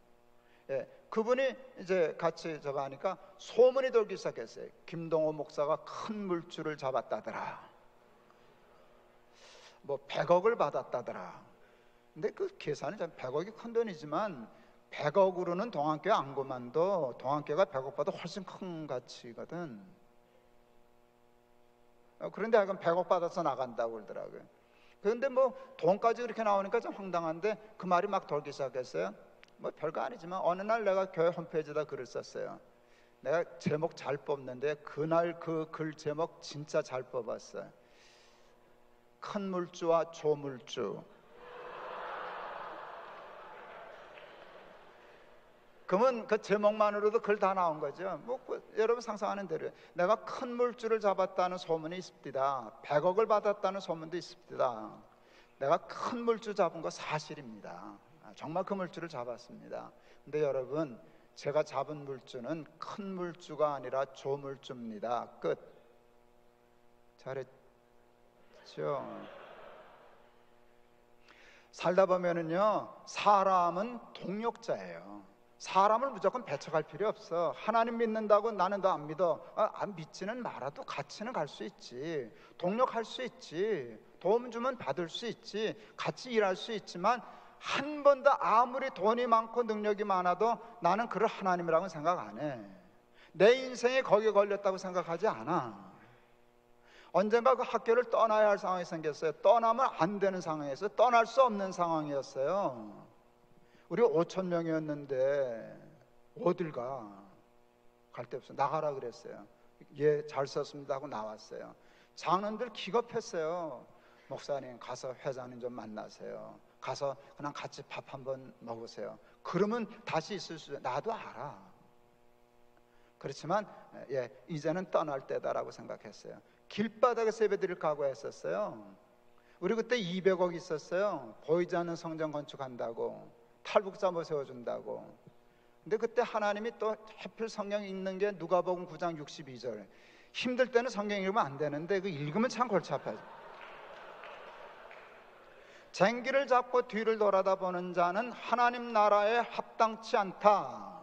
예, 그분이 이제 같이 저거 하니까 소문이 돌기 시작했어요. 김동호 목사가 큰 물줄을 잡았다더라. 100억을 받았다더라. 근데 그 계산이 100억이 큰 돈이지만 100억으로는 동안교회 안 그만도 동안교회가 100억보다 훨씬 큰 가치거든. 그런데 하여간 100억 받아서 나간다고 그러더라고요. 그런데 뭐 돈까지 그렇게 나오니까 좀 황당한데 그 말이 막 돌기 시작했어요. 뭐 별거 아니지만 어느 날 내가 교회 홈페이지에다 글을 썼어요. 내가 제목 잘 뽑는데 그날 그 글 제목 진짜 잘 뽑았어요. 큰 물주와 조물주. 그러면 그 제목만으로도 글 다 나온 거죠. 뭐 여러분 상상하는 대로 내가 큰 물주를 잡았다는 소문이 있습니다. 100억을 받았다는 소문도 있습니다. 내가 큰 물주 잡은 거 사실입니다. 정말 그 물주를 잡았습니다. 근데 여러분, 제가 잡은 물주는 큰 물주가 아니라 조물주입니다. 끝. 잘했죠? 살다 보면은요, 사람은 동력자예요. 사람을 무조건 배척할 필요 없어. 하나님 믿는다고 나는 너 안 믿어. 안 믿지는 말아도 같이는 갈 수 있지. 동력할 수 있지. 도움 주면 받을 수 있지. 같이 일할 수 있지만 한 번도 아무리 돈이 많고 능력이 많아도 나는 그를 하나님이라고는 생각 안 해. 내 인생이 거기에 걸렸다고 생각하지 않아. 언젠가 그 학교를 떠나야 할 상황이 생겼어요. 떠나면 안 되는 상황이었어요. 떠날 수 없는 상황이었어요. 우리 5천 명이었는데 어딜 가? 갈 데 없어. 나가라 그랬어요. 예, 잘 썼습니다 하고 나왔어요. 장로들 기겁했어요. 목사님 가서 회장님 좀 만나세요. 가서 그냥 같이 밥 한번 먹으세요. 그러면 다시 있을 수 있어요. 나도 알아. 그렇지만 예, 이제는 떠날 때다라고 생각했어요. 길바닥에서 예배드릴 각오했었어요. 우리 그때 200억 있었어요. 보이지 않는 성전 건축한다고, 탈북자 세워준다고. 근데 그때 하나님이 또 하필 성경 읽는 게 누가복음 9장 62절. 힘들 때는 성경 읽으면 안 되는데 그 읽으면 참 골치 아파요. 쟁기를 잡고 뒤를 돌아다 보는 자는 하나님 나라에 합당치 않다.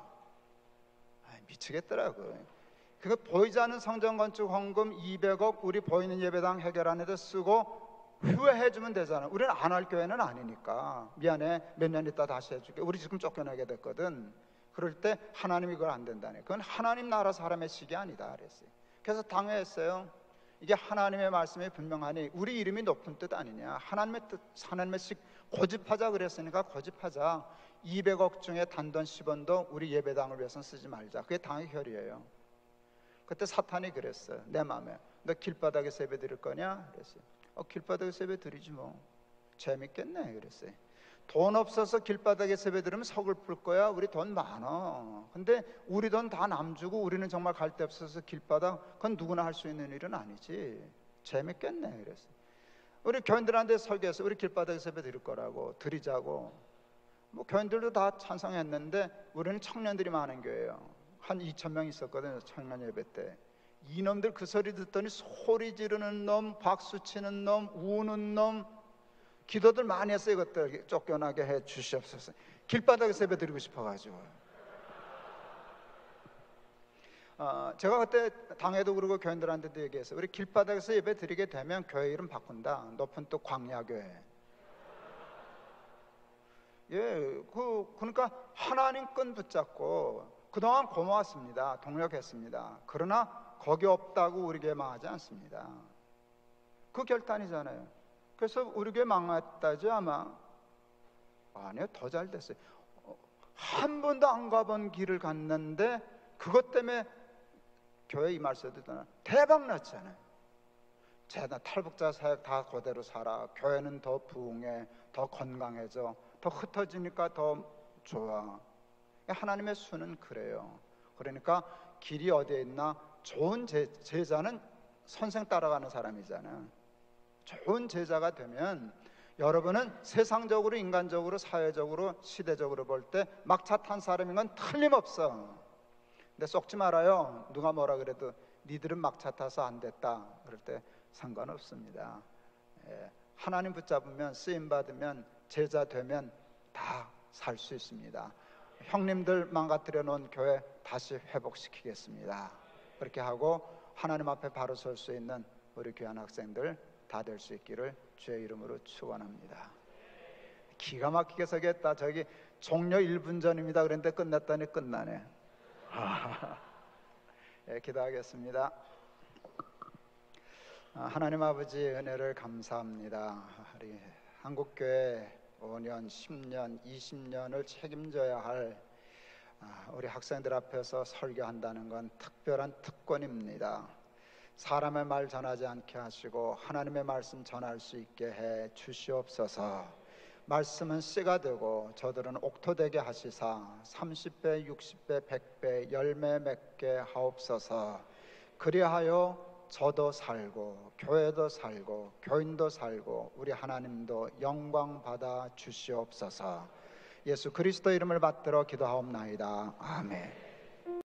미치겠더라고요. 그거 보이지 않는 성전 건축 헌금 200억 우리 보이는 예배당 해결하는 데 쓰고 후회해주면 되잖아. 우리는 안 할 교회는 아니니까 미안해, 몇 년 있다 다시 해줄게. 우리 지금 쫓겨나게 됐거든. 그럴 때 하나님이 그걸 안 된다네. 그건 하나님 나라 사람의 식이 아니다 그랬어요. 그래서 당회했어요. 이게 하나님의 말씀이 분명하니 우리 이름이 높은 뜻 아니냐. 하나님의 뜻, 하나님의 식 고집하자 그랬으니까 고집하자. 200억 중에 단돈 10원도 우리 예배당을 위해서는 쓰지 말자. 그게 당의 혈이에요. 그때 사탄이 그랬어요. 내 마음에 너 길바닥에서 예배 드릴 거냐? 그랬어요. 길바닥에서 예배 드리지 뭐. 재밌겠네 그랬어요. 돈 없어서 길바닥에서 예배 드리면 서글플 거야. 우리 돈 많아. 근데 우리 돈 다 남 주고 우리는 정말 갈 데 없어서 길바닥, 그건 누구나 할 수 있는 일은 아니지. 재밌겠네 그랬어요. 우리 교인들한테 설교해서 우리 길바닥에서 예배 드릴 거라고, 드리자고. 뭐 교인들도 다 찬성했는데 우리는 청년들이 많은 교회예요. 한 2,000명 있었거든요. 청년 예배 때. 이놈들 그 소리 듣더니 소리 지르는 놈, 박수 치는 놈, 우는 놈, 기도들 많이 했어요. 이것들 쫓겨나게 해 주시옵소서. 길바닥에서 예배 드리고 싶어가지고. 제가 그때 당회도 그러고 교인들한테도 얘기했어요. 우리 길바닥에서 예배 드리게 되면 교회 이름 바꾼다. 높은 또 광야교회. 예, 그러니까 하나님 끈 붙잡고 그동안 고마웠습니다. 동력했습니다. 그러나 거기 없다고 우리 교회 망하지 않습니다. 그 결단이잖아요. 그래서 우리 교회 망했다지 아마? 아니요, 더 잘 됐어요. 한 번도 안 가본 길을 갔는데 그것 때문에 교회 임할 때도 대박 났잖아요. 제가 탈북자 사역 다 그대로 살아. 교회는 더 부흥해, 더 건강해져, 더 흩어지니까 더 좋아. 하나님의 수는 그래요. 그러니까 길이 어디에 있나? 좋은 제자는 선생 따라가는 사람이잖아요. 좋은 제자가 되면 여러분은 세상적으로, 인간적으로, 사회적으로, 시대적으로 볼 때 막차 탄 사람인 건 틀림없어. 근데 속지 말아요. 누가 뭐라 그래도 니들은 막차 타서 안 됐다 그럴 때 상관없습니다. 하나님 붙잡으면, 쓰임받으면, 제자 되면 다 살 수 있습니다. 형님들 망가뜨려 놓은 교회 다시 회복시키겠습니다. 그렇게 하고 하나님 앞에 바로 설 수 있는 우리 귀한 학생들 다 될 수 있기를 주의 이름으로 축원합니다. 기가 막히게 서겠다. 저기 종료 1분 전입니다. 그런데 끝났더니 끝나네. 예, 기도하겠습니다. 하나님 아버지 은혜를 감사합니다. 우리 한국교회 5년, 10년, 20년을 책임져야 할 우리 학생들 앞에서 설교한다는 건 특별한 특권입니다. 사람의 말 전하지 않게 하시고 하나님의 말씀 전할 수 있게 해 주시옵소서. 말씀은 씨가 되고 저들은 옥토 되게 하시사 30배, 60배, 100배 열매 맺게 하옵소서. 그리하여 저도 살고 교회도 살고 교인도 살고 우리 하나님도 영광 받아 주시옵소서. 예수 그리스도 이름을 받들어 기도하옵나이다. 아멘.